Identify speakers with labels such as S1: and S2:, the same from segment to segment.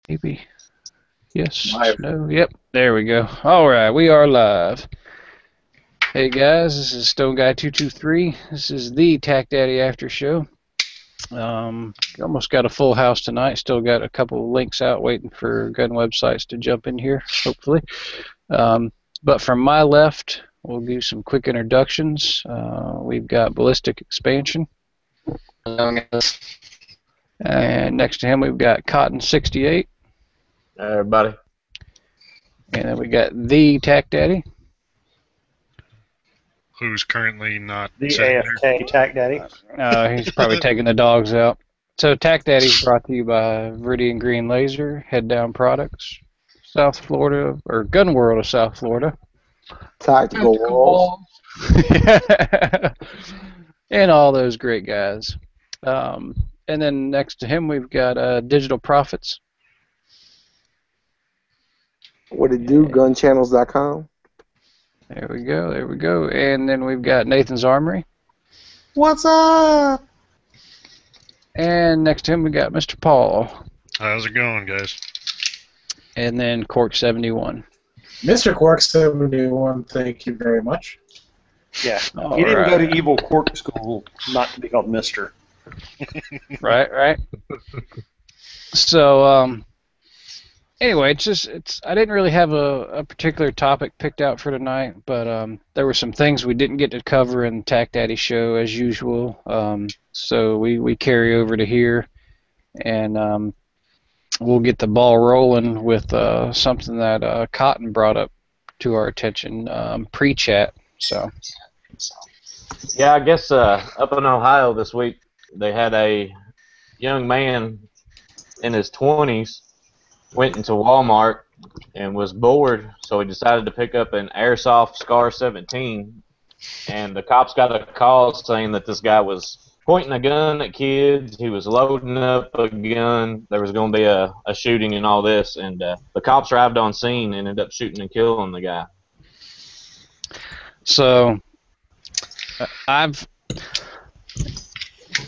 S1: Maybe. Yes.
S2: Live.
S1: No. Yep. There we go. All right. We are live. Hey guys, this is Stone Guy 223. This is the Tac Daddy After Show. Almost got a full house tonight. Still got a couple of links out waiting for gun websites to jump in here, hopefully. But from my left, we'll do some quick introductions. We've got Ballistic Expansion. And next to him, we've got Cotton 68.
S3: Everybody.
S1: And then we got the Tac Daddy.
S4: Who's currently not
S2: The
S4: sitting
S2: AFK Tac Daddy.
S1: He's probably taking the dogs out. So Tac Daddy's brought to you by Viridian Green Laser, Head Down Products, South Florida, or Gun World of South Florida.
S5: Tactical walls.
S1: And all those great guys. And then next to him, we've got Digital Profits.
S5: What it do? Gunchannels.com.
S1: There we go, there we go. And then we've got Nathan's Armory.
S2: What's up?
S1: And next to him, we got Mr. Paul.
S4: How's it going, guys?
S1: And then Cork 71.
S2: Mr. Quark 71, thank you very much.
S6: Yeah,
S1: All
S6: he didn't go
S1: right.
S6: to Evil Cork School not to be called Mister.
S1: Right. So, anyway, I didn't really have a particular topic picked out for tonight, but there were some things we didn't get to cover in Tac Daddy show as usual. So we carry over to here, and we'll get the ball rolling with something that Cotton brought up to our attention pre-chat. So.
S3: Yeah, I guess up in Ohio this week, they had a young man in his 20s went into Wal-Mart and was bored, so he decided to pick up an Airsoft Scar 17, and the cops got a call saying that this guy was pointing a gun at kids, he was loading up a gun, there was going to be a shooting and all this, and the cops arrived on scene and ended up shooting and killing the guy.
S1: So,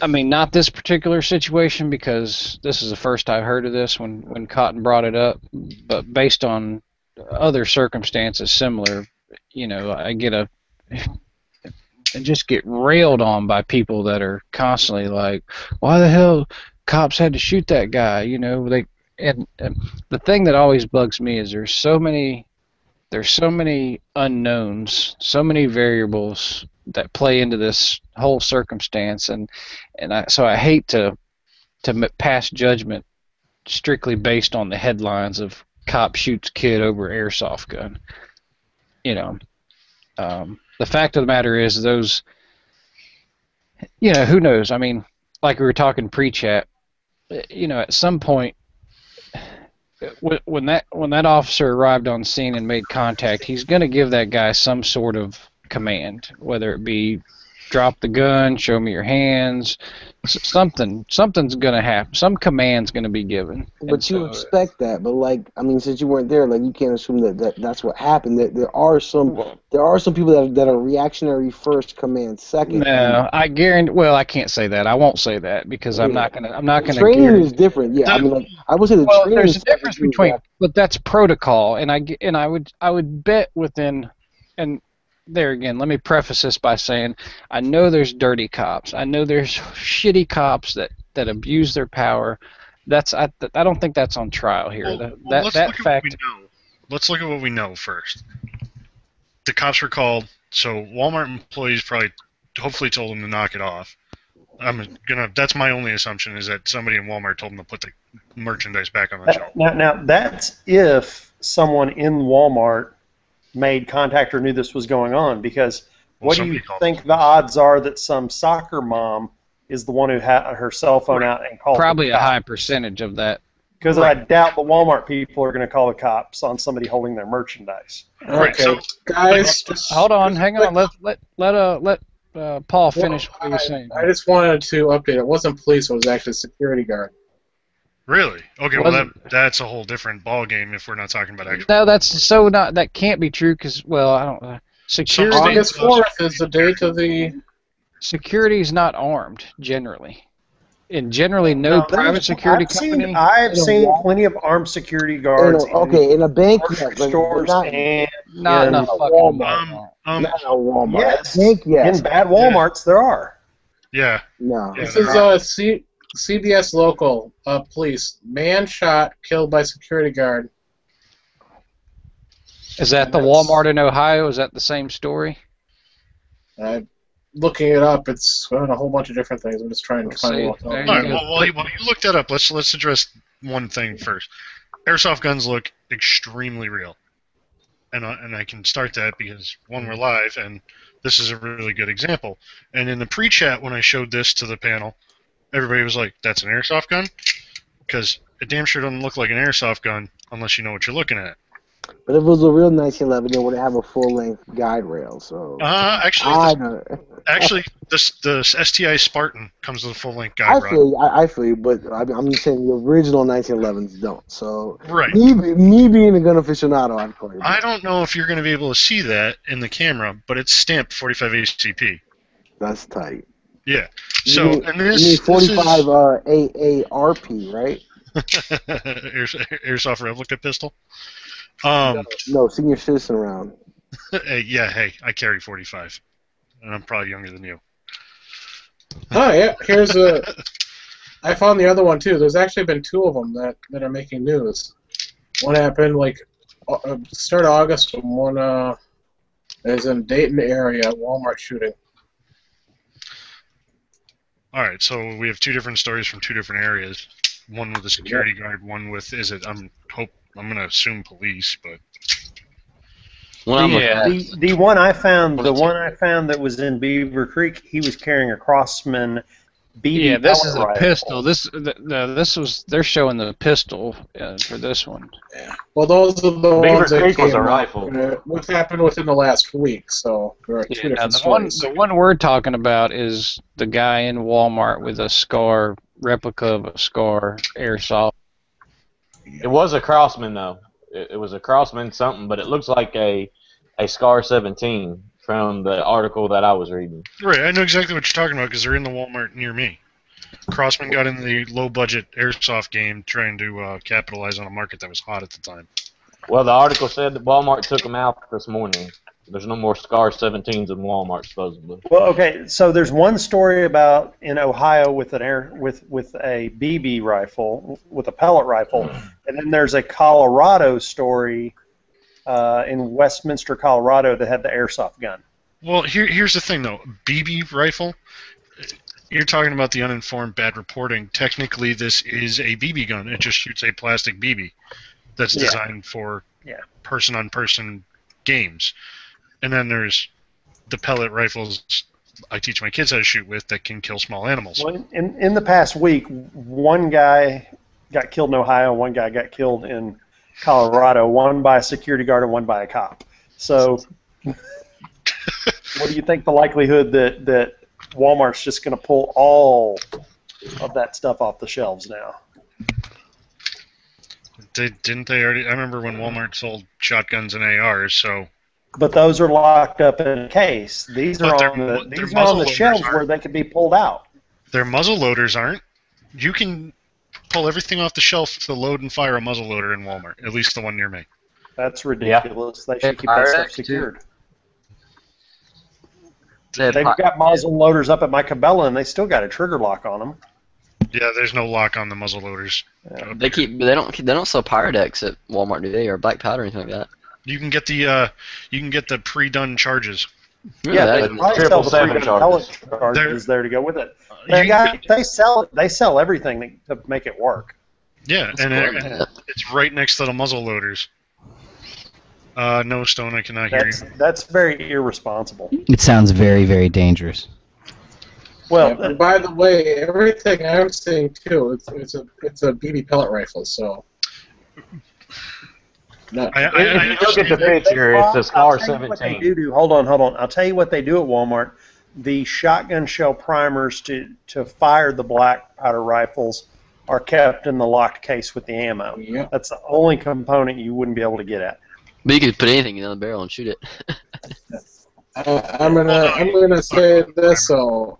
S1: not this particular situation because this is the first I heard of this when Cotton brought it up, but based on other circumstances similar, I just get railed on by people that are constantly like, why the hell cops had to shoot that guy? And the thing that always bugs me is there's so many unknowns, so many variables that play into this whole circumstance, and so I hate to pass judgment strictly based on the headlines of cop shoots kid over airsoft gun. The fact of the matter is those, who knows? I mean, like we were talking pre-chat, at some point, when that officer arrived on scene and made contact, he's going to give that guy some sort of command, whether it be drop the gun, show me your hands, something's going to happen. Some command's going to be given.
S5: But you expect that. But since you weren't there, you can't assume that's what happened. There are some people that are reactionary first, command second.
S1: No, I guarantee. Well, I can't say that. I won't say that because I'm not gonna.
S5: Training
S1: guarantee.
S5: is different. Yeah, I would say the training.
S1: There's a difference between, but that's protocol, and I would bet within, and there again, let me preface this by saying I know there's dirty cops. I know there's shitty cops that abuse their power. I don't think that's on trial here.
S4: Let's look at what we know first. The cops were called, so Walmart employees hopefully told them to knock it off. That's my only assumption, is that somebody in Walmart told them to put the merchandise back on the shelf.
S6: Now that's if someone in Walmart made contact or knew this was going on, because what do you think the odds are that some soccer mom is the one who had her cell phone out and called?
S1: Probably a high percentage of that.
S6: Because I doubt the Walmart people are going to call the cops on somebody holding their merchandise.
S4: Right,
S2: Okay,
S4: so
S2: guys.
S1: Hold on, hang on. Let Paul finish what he was saying.
S2: I just wanted to update. It wasn't police. It was actually a security guard.
S4: Really? Okay, well that's a whole different ball game if we're not talking about actual.
S1: No, that can't be true because I don't. Security.
S2: August 4th is the date of the.
S1: Security is not armed generally. and generally no private security company.
S6: I've seen
S5: Walmart.
S6: plenty of armed security guards.
S5: In a bank, yes,
S6: grocery
S5: but
S6: stores
S5: not
S6: and
S1: Not in a
S6: in,
S1: fucking
S5: Walmart.
S1: Walmart.
S5: Not a Walmart.
S6: yes,
S5: A bank, yes.
S6: in bad WalMarts there are.
S4: Yeah.
S5: No.
S4: Yeah,
S2: This is CBS local police. Man shot, killed by security guard.
S1: Is that the Walmart in Ohio? Is that the same story?
S2: Looking it up, it's on a whole bunch of different things. I'm just trying to find
S1: See,
S2: out.
S1: there
S4: All right.
S1: you go.
S4: Well, while you look that up, let's address one thing first. Airsoft guns look extremely real, and I can start that because one, we're live, and this is a really good example. And in the pre-chat, when I showed this to the panel, everybody was like, "That's an airsoft gun," because it damn sure doesn't look like an airsoft gun unless you know what you're looking at.
S5: But if it was a real 1911, it would have a full-length guide rail. So
S4: Actually, the STI Spartan comes with a full-length guide rod.
S5: I feel you, but I'm just saying the original 1911s don't. So
S4: Right.
S5: me being a gun aficionado, I'd call you.
S4: I don't know if you're going to be able to see that in the camera, but it's stamped 45 ACP.
S5: That's tight.
S4: Yeah. So, and this
S5: you need 45 AARP, right?
S4: Airsoft replica pistol.
S5: No, senior citizen round.
S4: Hey, I carry 45, and I'm probably younger than you.
S2: Oh yeah, here's I found the other one too. There's actually been two of them that are making news. One happened start of August, and one is in Dayton area, Walmart shooting.
S4: All right, so we have two different stories from two different areas. One with a security guard, one with I'm gonna assume police, but
S6: the one I found that was in Beaver Creek, he was carrying a Crossman BB.
S1: Yeah, this is a
S6: rifle.
S1: pistol. They're showing the pistol for this one.
S2: Yeah. Well, those are the
S3: Beaver
S2: ones that
S3: Creek was
S2: came
S3: a
S2: up.
S3: rifle.
S2: What happened within the last week? So there are two different stories.
S1: The one we're talking about is the guy in Walmart with a SCAR replica of a SCAR Airsoft.
S3: It was a Crossman though. It was a Crossman something, but it looks like a SCAR 17 from the article that I was reading.
S4: right, I know exactly what you're talking about because they're in the Walmart near me. Crossman got in the low-budget airsoft game trying to capitalize on a market that was hot at the time.
S3: Well, the article said that Walmart took them out this morning. There's no more SCAR 17s in Walmart, supposedly.
S6: Well, okay, so there's one story about in Ohio with with a BB rifle, with a pellet rifle, and then there's a Colorado story in Westminster, Colorado, that had the airsoft gun.
S4: Well, here's the thing, though. BB rifle, you're talking about the uninformed bad reporting. Technically, this is a BB gun. It just shoots a plastic BB that's designed for person-on-person games. And then there's the pellet rifles I teach my kids how to shoot with that can kill small animals.
S6: Well, in the past week, one guy got killed in Ohio, one guy got killed in Colorado, one by a security guard and one by a cop. So what do you think the likelihood that Walmart's just going to pull all of that stuff off the shelves now?
S4: Didn't they already? I remember when Walmart sold shotguns and ARs, so...
S6: But those are locked up in a case. These are on the shelves where they can be pulled out.
S4: Their muzzle loaders aren't. You can pull everything off the shelf to load and fire a muzzle loader in Walmart, at least the one near me.
S6: That's ridiculous. They should keep that stuff secured. They've got muzzle loaders up at my Cabela, and they still got a trigger lock on them.
S4: Yeah, there's no lock on the muzzle loaders.
S6: Yeah.
S7: They don't sell Pyrodex at Walmart, do they, or black powder or anything like that?
S4: You can get the pre-done charges.
S6: Yeah, they probably sell the
S3: 777
S6: pre-gun charges there to go with it. They sell everything to make it work.
S4: Yeah, and it's right next to the muzzle loaders. No, Stone, I cannot hear you.
S6: That's very irresponsible.
S8: It sounds very, very dangerous.
S6: Well,
S2: and by the way, everything I'm seeing too, it's a BB pellet rifle, so.
S3: Look at the picture. It's a SCAR 17.
S6: Hold on. I'll tell you what they do at Walmart. The shotgun shell primers to fire the black powder rifles are kept in the locked case with the ammo.
S2: Yeah.
S6: That's the only component you wouldn't be able to get at.
S7: But you could put anything in the barrel and shoot it.
S2: I'm gonna say this. So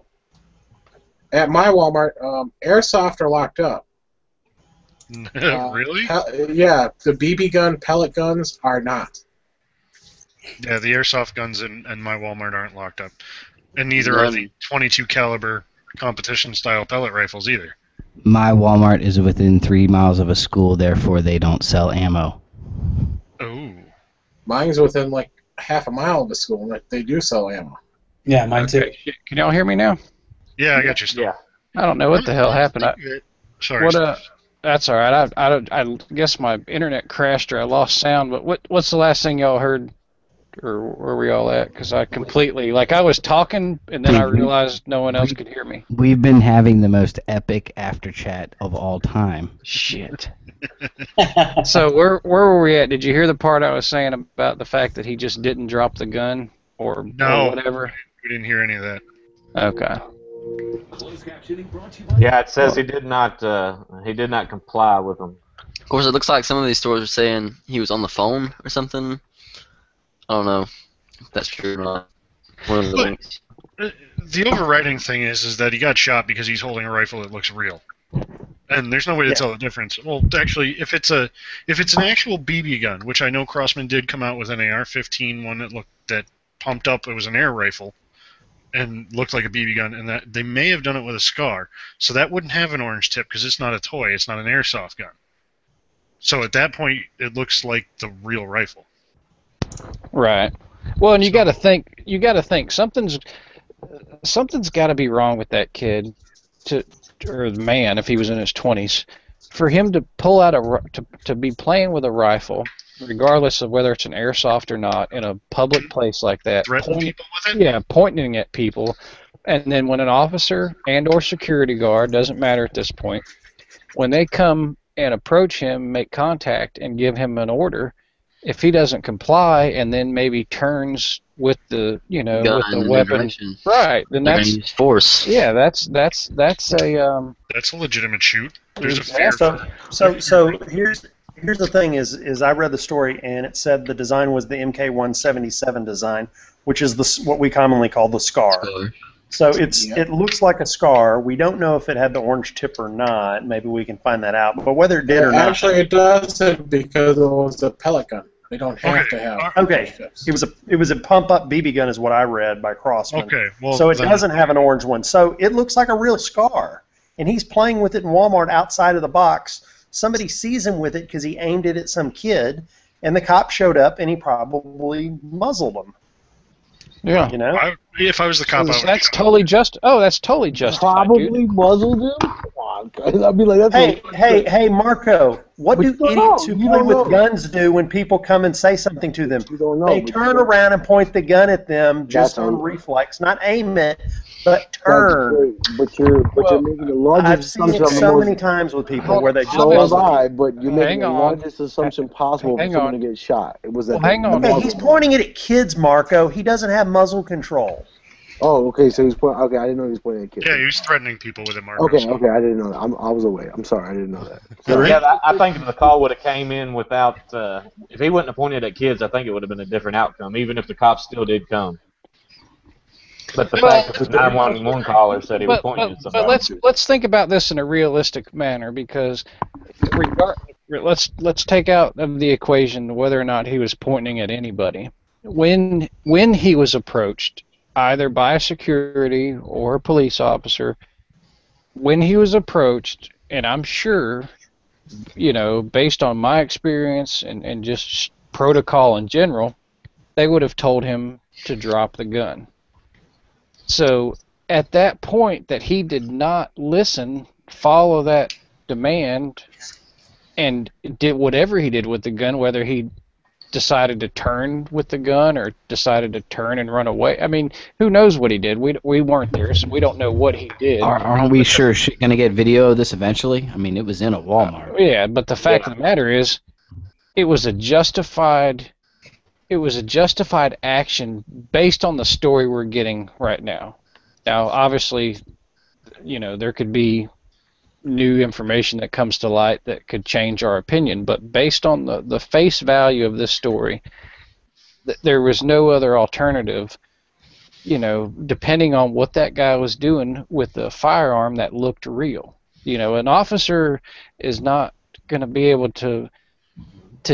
S2: At my Walmart, Airsoft are locked up.
S4: Really?
S2: Yeah, the BB gun, pellet guns are not.
S4: Yeah, the airsoft guns in my Walmart aren't locked up, and neither are the 22 caliber competition style pellet rifles either.
S8: My Walmart is within 3 miles of a school, therefore they don't sell ammo.
S4: Oh.
S2: Mine's within like half a mile of the school, and they do sell ammo.
S9: Yeah, mine too.
S1: Can y'all hear me now?
S4: Yeah, I got you. Still.
S3: Yeah.
S1: I don't know what the hell happened.
S4: Sorry.
S1: What that's all right. I guess my internet crashed or I lost sound. But what's the last thing y'all heard, or where were y'all at? Because I completely I was talking and then I realized no one else could hear me.
S8: We've been having the most epic after chat of all time.
S1: Shit. So where were we at? Did you hear the part I was saying about the fact that he just didn't drop the gun or whatever?
S4: We didn't hear any of that.
S1: Okay.
S3: Yeah, it says he did not comply with them.
S7: Of course, it looks like some of these stores are saying he was on the phone or something. I don't know if that's true or not. One of the links.
S4: The overriding thing is that he got shot because he's holding a rifle that looks real, and there's no way to tell the difference. Well, actually, if it's an actual BB gun, which I know Crossman did come out with an AR-15 one that pumped up. It was an air rifle and looked like a BB gun, and that they may have done it with a SCAR, so that wouldn't have an orange tip because it's not a toy. It's not an airsoft gun. So at that point, it looks like the real rifle.
S1: Right. Well, and you got to think something's got to be wrong with that kid, or the man if he was in his 20s, for him to pull out to be playing with a rifle, regardless of whether it's an airsoft or not, in a public place like that.
S4: Threaten people with it?
S1: Yeah, pointing at people, and then when an officer and/or security guard, doesn't matter at this point, when they come and approach him, make contact, and give him an order, if he doesn't comply and then maybe turns with the with the weapon, right? Then that's
S7: use force.
S1: Yeah, that's a
S4: that's a legitimate shoot. There's a fear.
S6: So here's the thing is I read the story and it said the design was the MK177 design, which is what we commonly call the SCAR. So it looks like a SCAR. We don't know if it had the orange tip or not. Maybe we can find that out. But whether it did or not,
S2: actually it does because it was a pellet gun. They don't have to have.
S6: Okay, it was a pump up BB gun is what I read by Crossman.
S4: Okay, well
S6: so it doesn't have an orange one. So it looks like a real SCAR, and he's playing with it in Walmart outside of the box. Somebody sees him with it because he aimed it at some kid, and the cop showed up and he probably muzzled him.
S1: Yeah.
S4: If I was the cop,
S1: that's totally justified.
S5: Probably muzzled him. Come on, guys. I'd be like,
S6: hey, Marco. What do idiots who play with guns do when people come and say something to them? They turn around and point the gun at them just on reflex, not aim it, but turn.
S5: But you're making the largest assumption.
S6: I've seen it so many times with people where they just
S5: but you're making the largest assumption possible for someone to get shot. It was that.
S1: Hang on.
S6: Okay, he's pointing it at kids, Marco. He doesn't have muzzle control.
S5: Oh, okay. So he's pointing. Okay, I didn't know he was pointing at kids.
S4: Yeah, he was threatening people with it, Marco.
S5: Okay, I didn't know that. I was away. I'm sorry, I didn't know that.
S3: Yeah, I think if the call would have came in without, if he wouldn't have pointed at kids, I think it would have been a different outcome, even if the cops still did come. But the fact that the 911 caller said he was pointing at somebody.
S1: But let's think about this in a realistic manner, because let's take out of the equation whether or not he was pointing at anybody. When he was approached, either by a security or a police officer, when he was approached, and I'm sure, based on my experience and just protocol in general, they would have told him to drop the gun. So at that point that he did not listen, follow that demand, and did whatever he did with the gun, whether he decided to turn with the gun or decided to turn and run away. I mean, who knows what he did? We weren't there, so we don't know what he did.
S8: Aren't we sure going to get video of this eventually? I mean, it was in a Walmart.
S1: Yeah, but the fact of the matter is, it was a justified action based on the story we're getting right now. Now, obviously, there could be new information that comes to light that could change our opinion, but based on the face value of this story, there was no other alternative depending on what that guy was doing with the firearm, that looked real. An officer is not going to be able to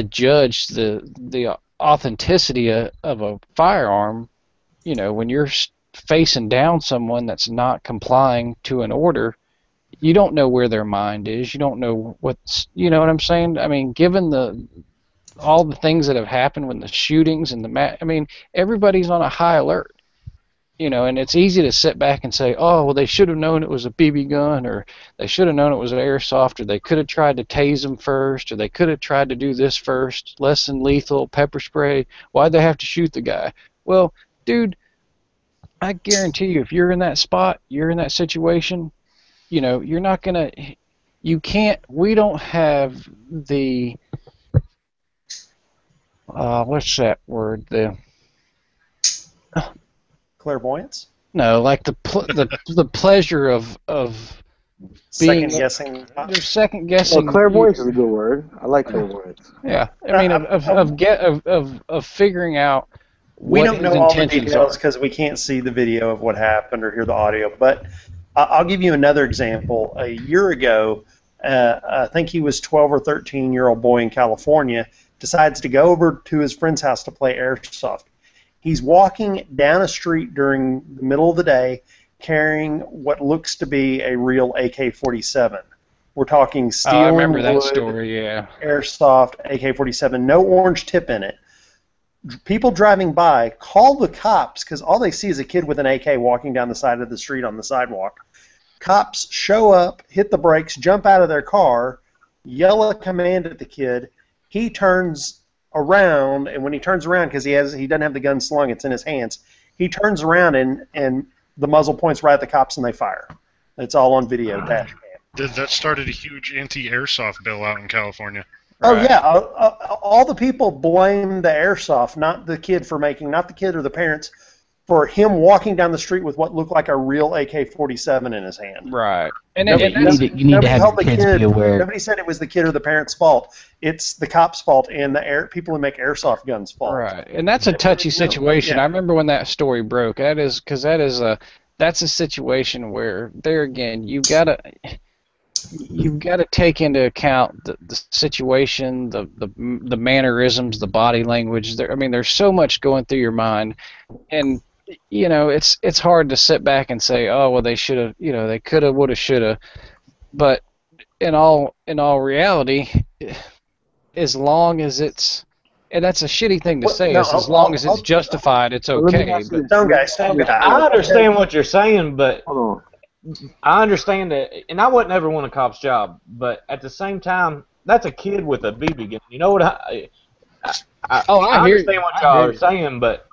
S1: judge the authenticity of a firearm. When you're facing down someone that's not complying to an order, you don't know where their mind is. You don't know you know what I'm saying? I mean, given all the things that have happened with the shootings and everybody's on a high alert. And it's easy to sit back and say, oh, well, they should have known it was a BB gun, or they should have known it was an airsoft, or they could have tried to tase them first, or they could have tried to do this first, less than lethal, pepper spray. Why'd they have to shoot the guy? Well, dude, I guarantee you, if you're in that spot, you're in that situation, you're not going to, we don't have the, what's that word?
S6: Clairvoyance?
S1: No, like the pleasure of being second guessing.
S5: Well, clairvoyance is a good word. I like clairvoyance.
S1: Yeah, I mean of figuring out.
S6: We don't know all the details because we can't see the video of what happened or hear the audio. But I'll give you another example. A year ago, I think he was 12 or 13-year-old boy in California decides to go over to his friend's house to play airsoft. He's walking down a street during the middle of the day carrying what looks to be a real AK-47. We're talking steel
S1: I remember
S6: wood,
S1: that story, yeah.
S6: Airsoft AK-47, no orange tip in it. People driving by call the cops because all they see is a kid with an AK walking down the side of the street on the sidewalk. Cops show up, hit the brakes, jump out of their car, yell a command at the kid. He turns around, and when he turns around, because he doesn't have the gun slung, it's in his hands, he turns around and the muzzle points right at the cops and they fire. It's all on video. Dash cam.
S4: That started a huge anti-airsoft bill out in California.
S6: Oh yeah, all the people blame the airsoft, not the kid or the parents, for him walking down the street with what looked like a real AK-47 in his hand.
S1: Right.
S8: And you need to have your kids be aware.
S6: Nobody said it was the kid or the parent's fault. It's the cop's fault and the people who make airsoft guns' fault.
S1: Right. And that's a touchy situation. Yeah. I remember when that story broke. That's a situation where there again you've got to take into account the situation, the mannerisms, the body language. There's so much going through your mind, and it's hard to sit back and say, oh well, they should have, they could have, would have, should have. But in all reality, as long as it's, and that's a shitty thing to say, as long as it's justified, it's okay.
S3: I understand what you're saying, but I understand that, and I wouldn't ever want a cop's job, but at the same time, that's a kid with a BB gun. You know what I understand what y'all are saying, but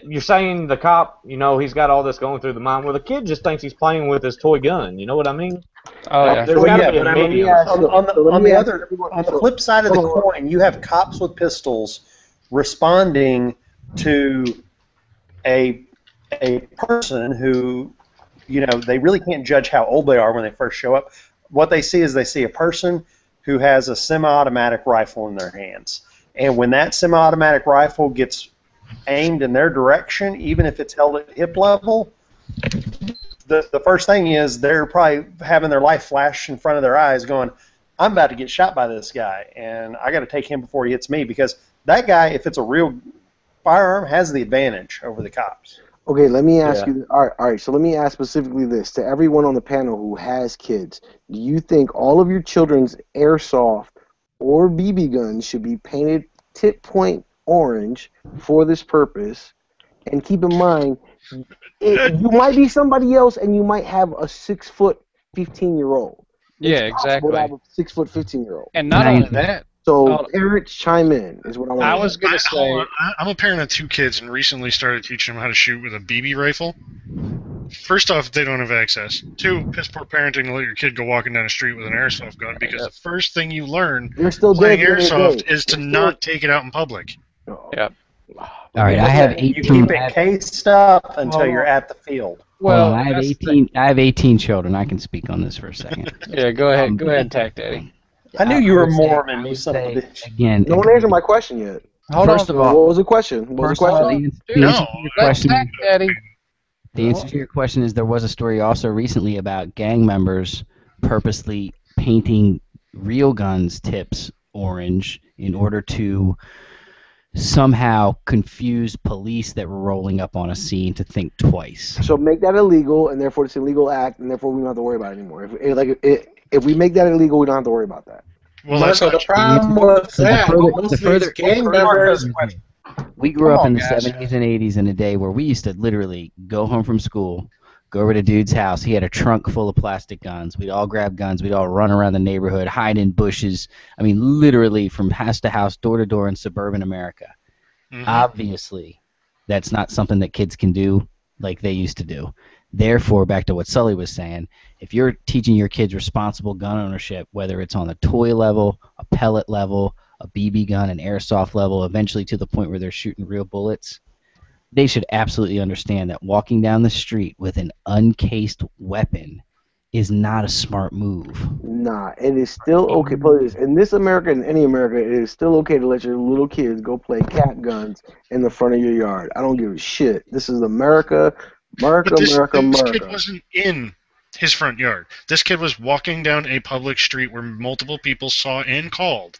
S3: you're saying the cop, he's got all this going through the mind. Well, the kid just thinks he's playing with his toy gun. You know what I mean?
S1: Oh, yeah.
S3: There's got to be a medium.
S6: On the flip side of the coin, you have cops with pistols responding to a person who, they really can't judge how old they are when they first show up. What they see is a person who has a semi-automatic rifle in their hands. And when that semi-automatic rifle gets aimed in their direction, even if it's held at hip level, the first thing is they're probably having their life flash in front of their eyes going, I'm about to get shot by this guy, and I got to take him before he hits me, because that guy, if it's a real firearm, has the advantage over the cops.
S5: Okay, let me ask you. All right. So let me ask specifically this to everyone on the panel who has kids: do you think all of your children's airsoft or BB guns should be painted tip point orange for this purpose? And keep in mind, you might be somebody else, and you might have a 6-foot 15-year-old.
S1: Yeah, exactly.
S5: Have a 6-foot 15-year-old.
S1: And not only that.
S5: So parents chime in is what I want.
S1: I was going to say.
S4: I'm a parent of 2 kids and recently started teaching them how to shoot with a BB rifle. First off, they don't have access. 2, piss poor parenting to let your kid go walking down the street with an airsoft gun, because the first thing you learn playing airsoft is to not take it out in public.
S1: Yep.
S8: All right, I have 18.
S6: You keep it cased up until you're at the field.
S8: Well, I have 18 children. I can speak on this for a second.
S1: Yeah, go ahead. Go ahead, Tack Daddy.
S6: I knew you were Mormon, you son of a bitch.
S8: Again,
S5: no one answered my question yet.
S8: First of all,
S5: what was the question? What was the question?
S8: The answer to your question,
S1: Daddy.
S8: the answer to your question is there was a story also recently about gang members purposely painting real guns tips orange in order to somehow confuse police that were rolling up on a scene to think twice.
S5: So make that illegal, and therefore it's an illegal act, and therefore we don't have to worry about it anymore. If we make that illegal, we don't have to worry about that.
S4: Well,
S2: Marco, the problem with that, most of these gang members.
S8: We grew up in the 70s and 80s in a day where we used to literally go home from school, go over to dude's house. He had a trunk full of plastic guns. We'd all grab guns. We'd all run around the neighborhood, hide in bushes. I mean, literally from house to house, door to door in suburban America. Mm-hmm. Obviously, that's not something that kids can do like they used to do. Therefore, back to what Sully was saying, if you're teaching your kids responsible gun ownership, whether it's on the toy level, a pellet level, a BB gun, an airsoft level, eventually to the point where they're shooting real bullets, they should absolutely understand that walking down the street with an uncased weapon is not a smart move.
S5: Nah, it is still okay. In this America, in any America, it is still okay to let your little kids go play cat guns in the front of your yard. I don't give a shit. This is America. This
S4: kid wasn't in his front yard. This kid was walking down a public street where multiple people saw and called.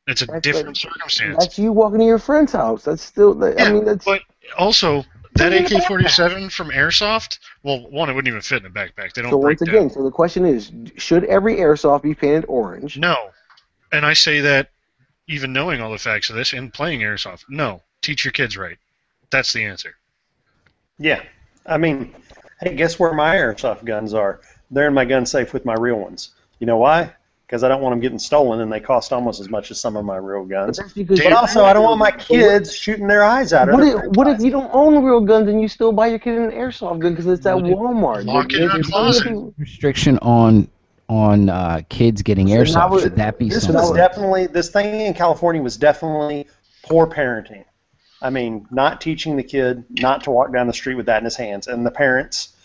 S4: It's a different circumstance.
S5: That's you walking to your friend's house. That's still.
S4: I mean, that's. But also, that AK-47 from Airsoft. Well, one, it wouldn't even fit in a backpack. They don't.
S5: So once again, so the question is, should every airsoft be painted orange?
S4: No, and I say that even knowing all the facts of this and playing airsoft. No, teach your kids right. That's the answer.
S6: Yeah, I mean, hey, guess where my airsoft guns are? They're in my gun safe with my real ones. You know why? Because I don't want them getting stolen, and they cost almost as much as some of my real guns. But also, I don't want my kids shooting their eyes out.
S5: What if you don't own real guns and you still buy your kid an airsoft gun because it's at Walmart?
S4: Lock it in a closet.
S8: Restriction on kids getting airsoft. Should that be something?
S6: This thing in California was definitely poor parenting. I mean, not teaching the kid not to walk down the street with that in his hands. And the parents,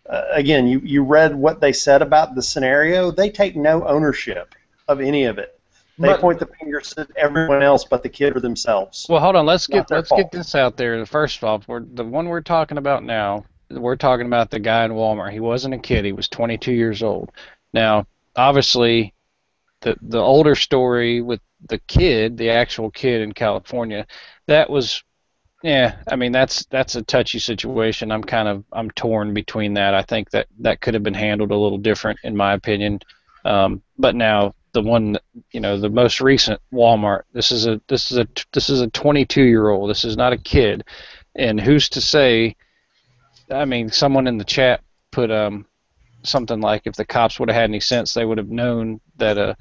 S6: again, you read what they said about the scenario. They take no ownership of any of it. They point the fingers at everyone else but the kid or themselves.
S1: Well, hold on. Let's get this out there. First off, the one we're talking about now, we're talking about the guy in Walmart. He wasn't a kid. He was 22 years old. Now, obviously, the older story with the kid, the actual kid in California, that was... Yeah, I mean that's a touchy situation. I'm torn between that. I think that could have been handled a little different, in my opinion. But now the one, the most recent Walmart. This is a 22-year-old. This is not a kid, and who's to say? I mean, someone in the chat put something like, if the cops would have had any sense, they would have known that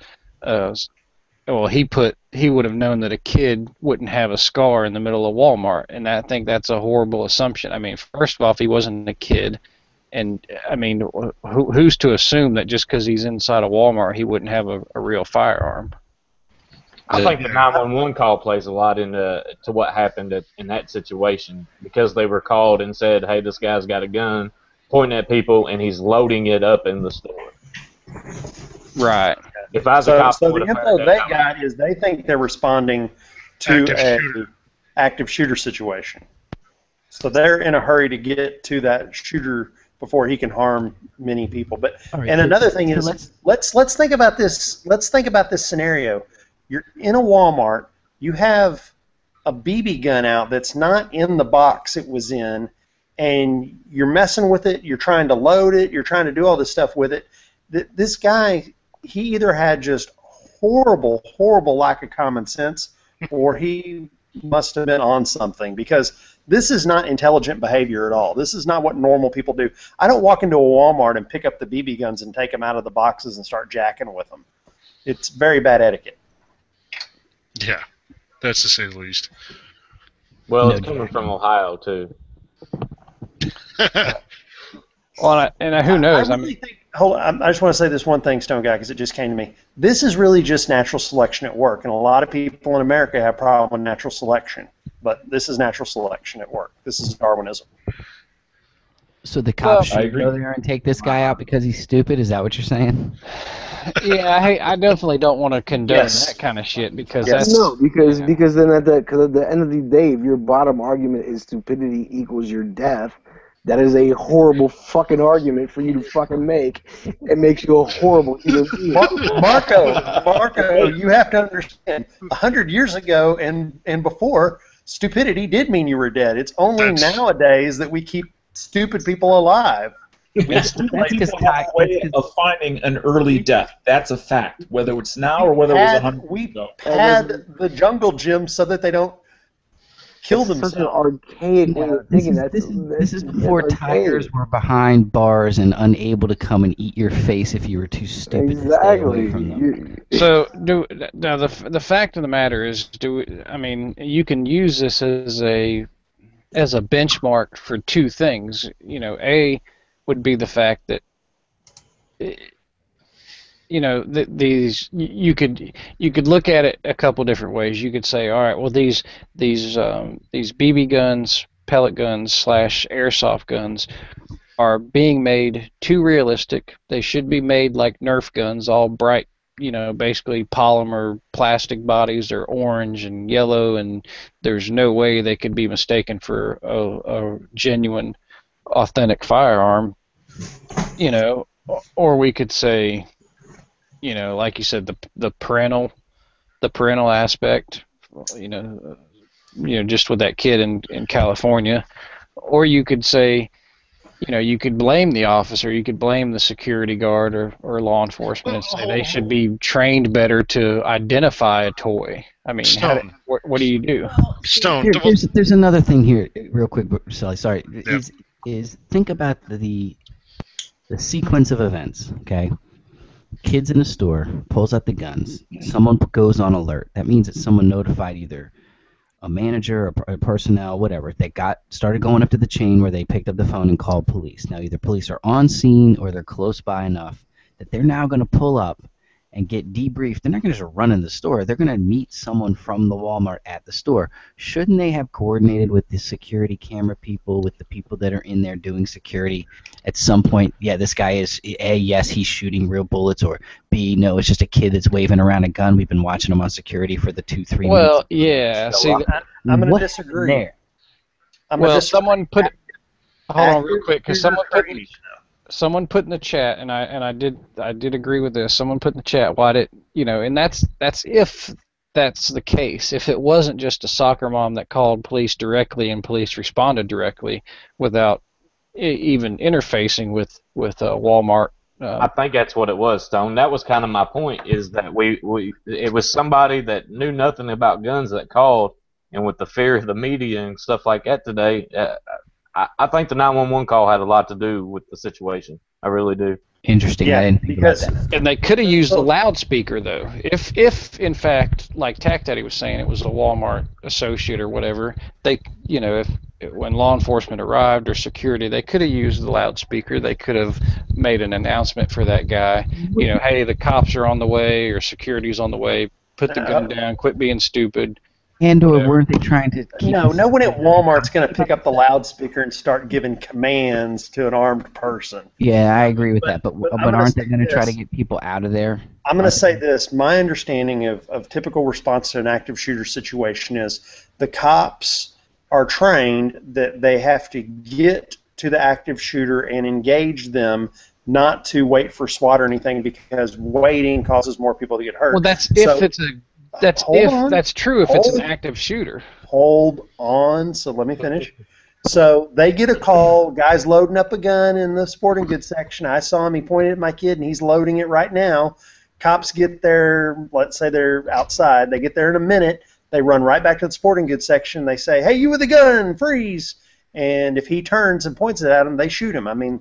S1: he would have known that a kid wouldn't have a scar in the middle of Walmart, and I think that's a horrible assumption. I mean, first of all, if he wasn't a kid, and I mean, who's to assume that just because he's inside a Walmart, he wouldn't have a real firearm?
S3: I think the 911 call plays a lot into what happened in that situation, because they were called and said, "Hey, this guy's got a gun, pointing at people, and he's loading it up in the store."
S1: Right.
S3: If I was a cop,
S6: the info they got is they think they're responding to an active shooter situation. So they're in a hurry to get to that shooter before he can harm many people. But another thing is, let's think about this. Let's think about this scenario. You're in a Walmart. You have a BB gun out that's not in the box it was in, and you're messing with it. You're trying to load it. You're trying to do all this stuff with it. This guy, he either had just horrible lack of common sense, or he must have been on something, because this is not intelligent behavior at all. This is not what normal people do. I don't walk into a Walmart and pick up the BB guns and take them out of the boxes and start jacking with them. It's very bad etiquette.
S4: Yeah, that's to say the least.
S3: Well, it's coming from Ohio, too.
S1: Well, and who knows?
S6: I just want to say this one thing, Stone Guy, because it just came to me. This is really just natural selection at work, and a lot of people in America have a problem with natural selection. But this is natural selection at work. This is Darwinism.
S8: So the cops should go there and take this guy out because he's stupid? Is that what you're saying?
S1: Yeah, I definitely don't want to condone
S9: Yes.
S1: that kind of shit because
S9: Yes.
S1: that's
S5: No, because then at the end of the day, if your bottom argument is stupidity equals your death, that is a horrible fucking argument for you to fucking make. It makes you a horrible human being.
S6: Marco, you have to understand. 100 years ago and before, stupidity did mean you were dead. It's only nowadays that we keep stupid people alive.
S8: That's because
S9: People have a way of finding an early death. That's a fact. Whether it's now or whether it was 100 years ago.
S6: Had the jungle gym so that they don't kill
S5: Such an
S6: themselves.
S5: archaic way of thinking.
S8: This is before tigers were behind bars and unable to come and eat your face if you were too stupid to stay away from them.
S1: So now the fact of the matter is, I mean, you can use this as a benchmark for two things. You know, A would be the fact that these you could look at it a couple different ways. You could say, all right, well these BB guns, pellet guns / airsoft guns are being made too realistic. They should be made like Nerf guns, all bright, basically polymer plastic bodies. They're orange and yellow, and there's no way they could be mistaken for a genuine, authentic firearm. Or we could say, like you said, the parental aspect, just with that kid in California. Or you could say, you could blame the officer, you could blame the security guard or law enforcement and say they should be trained better to identify a toy. I mean, what do you do?
S4: Stone.
S8: There's another thing here, real quick, Sally. Sorry, is think about the sequence of events. Okay, kids in a store pulls out the guns. Someone goes on alert. That means that someone notified either a manager or personnel, whatever. They started going up to the chain where they picked up the phone and called police. Now either police are on scene or they're close by enough that they're now going to pull up and get debriefed. They're not going to just run in the store. They're going to meet someone from the Walmart at the store. Shouldn't they have coordinated with the security camera people, with the people that are in there doing security at some point? Yeah, this guy is, A, yes, he's shooting real bullets, or B, no, it's just a kid that's waving around a gun. We've been watching him on security for the 2-3 minutes.
S1: Well, yeah.
S6: So I'm going to disagree.
S8: There?
S1: Someone put it. Hold on, real quick, because someone put in the chat, and I did agree with this. Someone put in the chat, why did and that's if that's the case. If it wasn't just a soccer mom that called police directly and police responded directly without even interfacing with Walmart.
S3: I think that's what it was, Stone. That was kind of my point, is that it was somebody that knew nothing about guns that called, and with the fear of the media and stuff like that today, I think the 911 call had a lot to do with the situation. I really do.
S8: Interesting.
S6: Yeah,
S8: I didn't think about that.
S1: And they could have used the loudspeaker, though. If in fact, like Tac Daddy was saying, it was a Walmart associate or whatever, they, when law enforcement arrived or security, they could have used the loudspeaker. They could have made an announcement for that guy. Hey, the cops are on the way, or security's on the way. Put the gun down. Quit being stupid.
S8: And/or weren't they trying to keep...
S6: No one at Walmart's going to pick up the loudspeaker and start giving commands to an armed person.
S8: Yeah, I agree with that. But aren't they going to try to get people out of there?
S6: I'm going to say this. My understanding of typical response to an active shooter situation is the cops are trained that they have to get to the active shooter and engage them, not to wait for SWAT or anything, because waiting causes more people to get hurt.
S1: Well, that's true if it's an active shooter.
S6: Hold on. So let me finish. So they get a call. Guy's loading up a gun in the sporting goods section. I saw him. He pointed at my kid, and he's loading it right now. Cops get there. Let's say they're outside. They get there in a minute. They run right back to the sporting goods section. They say, "Hey, you with a gun, freeze!" And if he turns and points it at him, they shoot him. I mean,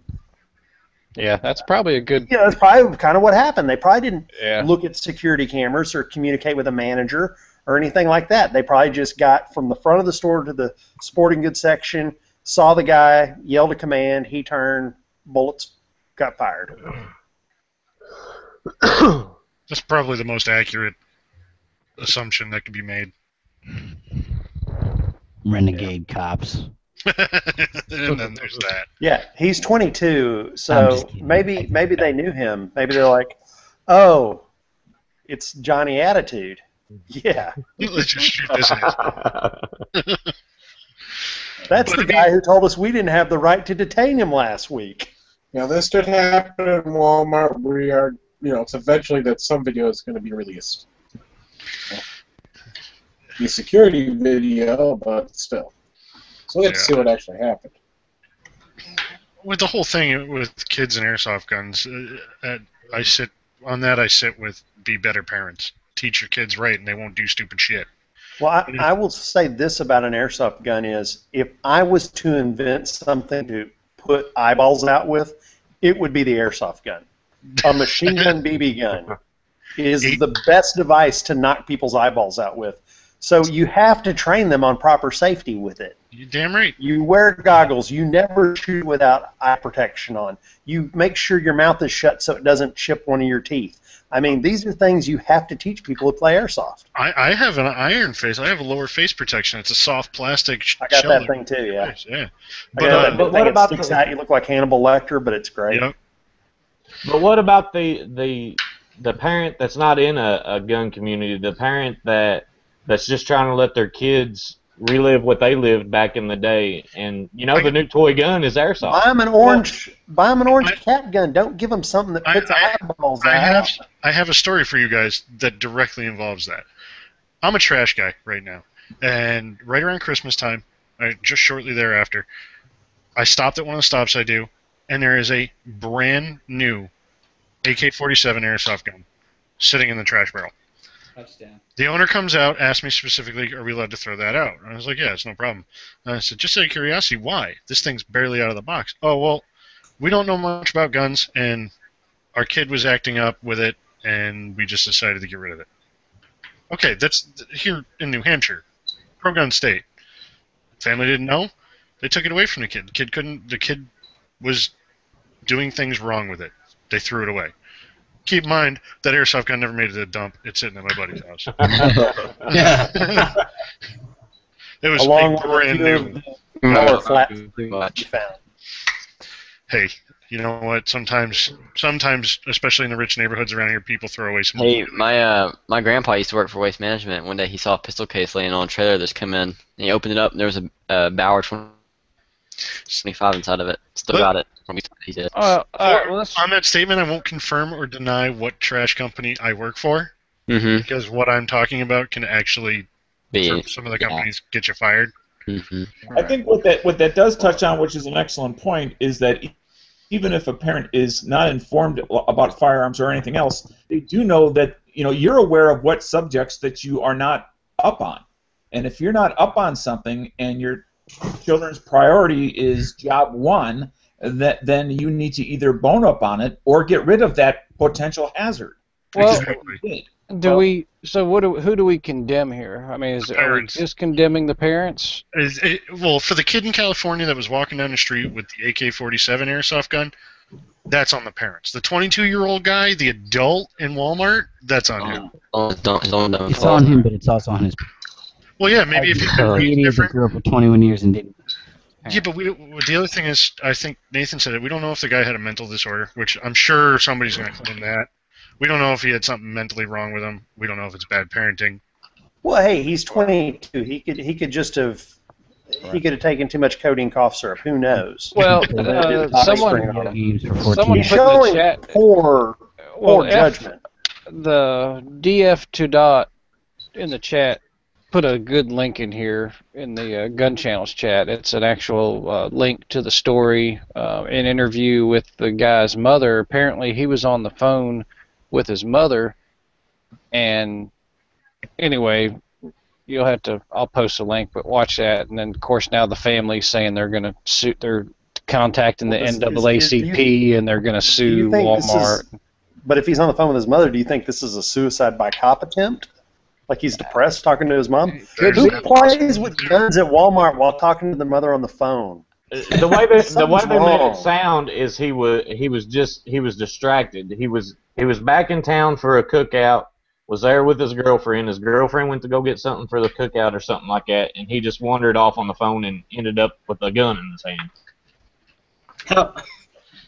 S1: yeah, that's probably a good...
S6: Yeah, that's probably kind of what happened. They probably didn't look at security cameras or communicate with a manager or anything like that. They probably just got from the front of the store to the sporting goods section, saw the guy, yelled a command, he turned, bullets got fired.
S4: That's probably the most accurate assumption that could be made.
S8: Renegade cops.
S4: And then there's that.
S6: Yeah, he's 22, so maybe they knew him. Maybe they're like, Oh, it's Johnny Attitude. Yeah.
S4: Let's just shoot this ass.
S6: That's the guy who told us we didn't have the right to detain him last week.
S2: Yeah, this did happen in Walmart. We are, it's eventually that some video is going to be released. The security video, but still. So let's see what actually happened.
S4: With the whole thing with kids and airsoft guns, I sit with be better parents. Teach your kids right, and they won't do stupid shit.
S6: Well, I will say this about an airsoft gun is, if I was to invent something to put eyeballs out with, it would be the airsoft gun. A machine gun BB gun is the best device to knock people's eyeballs out with. So you have to train them on proper safety with it.
S4: You're damn right.
S6: You wear goggles. You never shoot without eye protection on. You make sure your mouth is shut so it doesn't chip one of your teeth. I mean, these are things you have to teach people who play airsoft.
S4: I have an iron face. I have a lower face protection. It's a soft plastic shell.
S6: I got that thing too, yeah.
S4: Yeah.
S6: But what about sticks out? You look like Hannibal Lecter, but it's great.
S4: Yep.
S3: But what about the parent that's not in a gun community, the parent that's just trying to let their kids relive what they lived back in the day, and the new toy gun is airsoft.
S6: Buy them an orange cat gun. Don't give them something that puts eyeballs out.
S4: I have a story for you guys that directly involves that. I'm a trash guy right now, and right around Christmas time, just shortly thereafter, I stopped at one of the stops I do, and there is a brand new AK-47 airsoft gun sitting in the trash barrel.
S10: Touchdown.
S4: The owner comes out, asks me specifically, are we allowed to throw that out? And I was like, yeah, it's no problem. And I said, just out of curiosity, why? This thing's barely out of the box. Oh, well, we don't know much about guns, and our kid was acting up with it, and we just decided to get rid of it. Okay, that's here in New Hampshire, pro-gun state. Family didn't know. They took it away from the kid. The kid was doing things wrong with it. They threw it away. Keep in mind, that airsoft gun never made it to the dump. It's sitting at my buddy's house. It was brand new. Hey, you know what? Sometimes, especially in the rich neighborhoods around here, people throw away some.
S7: Hey, my grandpa used to work for Waste Management. One day he saw a pistol case laying on a trailer that's come in, and he opened it up, and there was a Bauer 25 inside of it. Still got it. He did.
S4: On that statement, I won't confirm or deny what trash company I work for, because what I'm talking about can actually, for some of the companies, get you fired.
S9: I think what that does touch on, which is an excellent point, is that even if a parent is not informed about firearms or anything else, they do know that you're aware of what subjects that you are not up on, and if you're not up on something and your children's priority is job one, then you need to either bone up on it or get rid of that potential hazard.
S1: Well, who do we condemn here? I mean, are we just condemning the parents?
S4: Well, for the kid in California that was walking down the street with the AK-47 airsoft gun, that's on the parents. The 22-year-old guy, the adult in Walmart, that's on him.
S8: It's on him, but it's also on his.
S4: Well, yeah, maybe if
S8: he grew up for 21 years and didn't.
S4: Yeah, but the other thing is, I think Nathan said it, we don't know if the guy had a mental disorder, which I'm sure somebody's going to claim that. We don't know if he had something mentally wrong with him. We don't know if it's bad parenting.
S6: Well, hey, he's 22. He could just have taken too much codeine cough syrup. Who knows?
S1: Well, someone put in the chat.
S6: Poor judgment.
S1: The DF2 in the chat put a good link in here in the Gun Channels chat. It's an actual link to the story, an interview with the guy's mother. Apparently, he was on the phone with his mother, and anyway, I'll post a link, but watch that, and then of course now the family's saying they're going to sue, they're contacting the NAACP, and they're going to sue Wal-Mart.
S6: But if he's on the phone with his mother, do you think this is a suicide by cop attempt? Like he's depressed talking to his mom? Who plays with guns at Walmart while talking to the mother on the phone?
S3: The way they made it sound is he was distracted. He was back in town for a cookout, was there with his girlfriend. His girlfriend went to go get something for the cookout or something like that, and he just wandered off on the phone and ended up with a gun in his hand.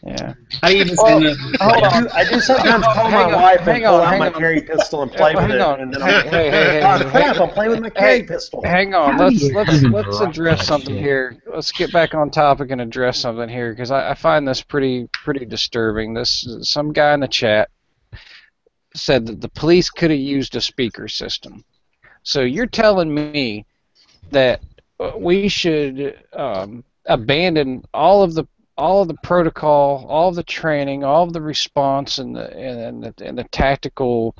S1: Yeah.
S10: How do you even
S1: Well,
S10: send
S1: hold on.
S6: I do sometimes call my wife and pull out my carry pistol and play with it, and then I'm like, "Oh crap! I'm playing with my carry pistol."
S1: Hang on.
S8: How do you even
S1: Let's
S8: write
S1: address
S8: that
S1: something
S8: shit?
S1: here. Let's get back on topic and address something here because I find this pretty disturbing. Some guy in the chat said that the police could have used a speaker system. So you're telling me that we should abandon all of the protocol, all of the training, all of the response, and the tactical,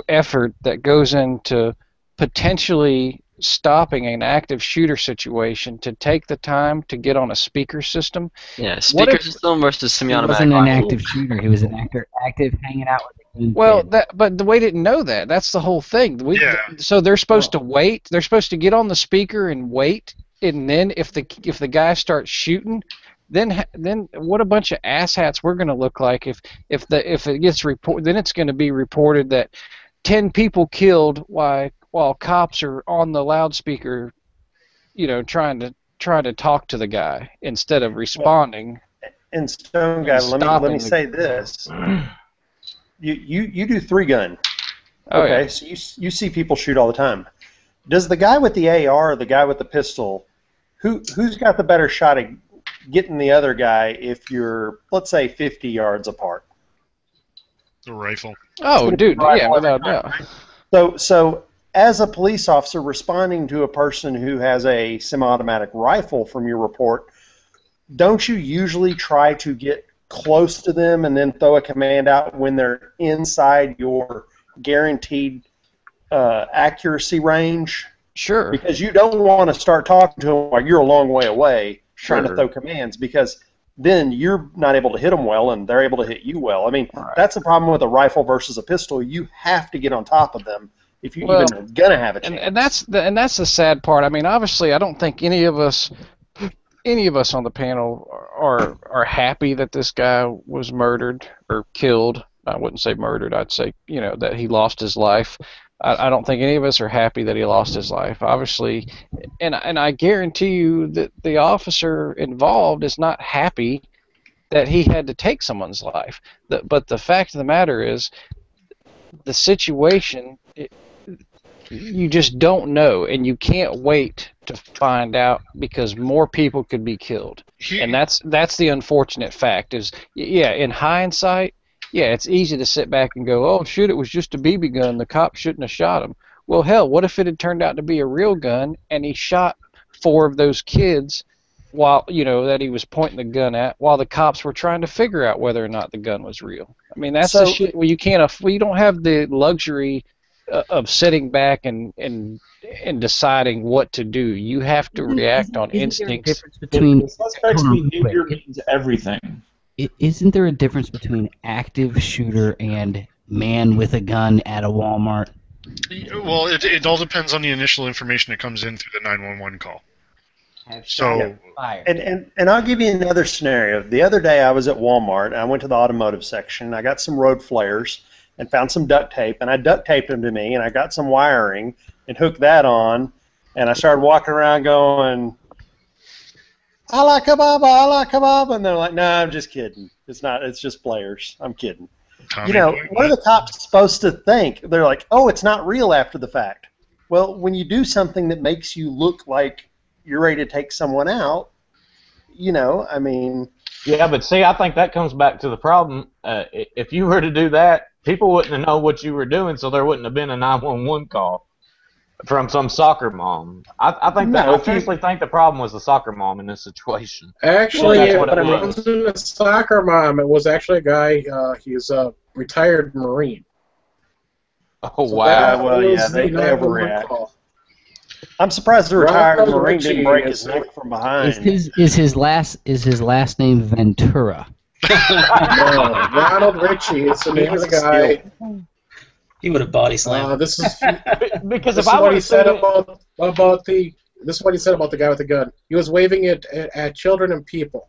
S1: effort that goes into potentially stopping an active shooter situation to take the time to get on a speaker system.
S7: Yeah, speaker system versus
S8: He
S7: semi-automatic
S8: wasn't an
S7: rifle.
S8: active shooter. He was an active hanging out with the young
S1: Well,
S8: kid.
S1: but we didn't know that. That's the whole thing. So they're supposed to wait. They're supposed to get on the speaker and wait, and then if the guy starts shooting, then what a bunch of asshats we're going to look like if it gets reported. Then it's going to be reported that 10 people killed while cops are on the loudspeaker, trying to talk to the guy instead of responding.
S6: And Stone Guy, let me say this: you do 3-gun. Okay, so you see people shoot all the time. Does the guy with the AR or the guy with the pistol, who's got the better shot at getting the other guy if you're, let's say, 50 yards apart?
S4: The rifle.
S1: Oh, dude, yeah, without doubt.
S6: So as a police officer responding to a person who has a semi-automatic rifle from your report, don't you usually try to get close to them and then throw a command out when they're inside your guaranteed accuracy range?
S1: Sure.
S6: Because you don't want to start talking to them while you're a long way away trying to throw commands, because then you're not able to hit them well and they're able to hit you well. I mean, that's the problem with a rifle versus a pistol. You have to get on top of them if you even are going to have a chance.
S1: And that's the sad part. I mean, obviously, I don't think any of us on the panel are happy that this guy was murdered or killed. I wouldn't say murdered. I'd say, that he lost his life. I don't think any of us are happy that he lost his life, obviously. And I guarantee you that the officer involved is not happy that he had to take someone's life. But the fact of the matter is, the situation, you just don't know, and you can't wait to find out because more people could be killed. And that's the unfortunate fact is, in hindsight, it's easy to sit back and go, oh, shoot, it was just a BB gun. The cop shouldn't have shot him. Well, hell, what if it had turned out to be a real gun and he shot 4 of those kids while, that he was pointing the gun at while the cops were trying to figure out whether or not the gun was real? I mean, that's the shit. Well, you don't have the luxury of sitting back and deciding what to do. You have to react on instincts.
S9: Suspects behavior means everything.
S8: Isn't there a difference between active shooter and man with a gun at a Walmart?
S4: Well, it all depends on the initial information that comes in through the 911 call. So,
S6: and I'll give you another scenario. The other day I was at Walmart, and I went to the automotive section. I got some road flares and found some duct tape, and I duct taped them to me, and I got some wiring and hooked that on, and I started walking around going, I like kebab, and they're like, no, I'm just kidding. It's not. It's just flares. I'm kidding. What are the cops supposed to think? They're like, oh, it's not real after the fact. Well, when you do something that makes you look like you're ready to take someone out, I mean.
S3: Yeah, but see, I think that comes back to the problem. If you were to do that, people wouldn't have known what you were doing, so there wouldn't have been a 911 call from some soccer mom. I seriously think the problem was the soccer mom in this situation.
S2: Actually, it wasn't a soccer mom. It was actually a guy. He's a retired Marine.
S3: Oh, wow.
S6: Well, yeah, they overreact. I'm surprised the retired Marine didn't break his neck from behind.
S8: Is his last name Ventura?
S2: No, Ronald Ritchie. It's the name of the guy.
S10: He would have body slammed.
S2: This is
S3: because
S2: this is what he said about the. This is what he said about the guy with the gun. He was waving it at children and people.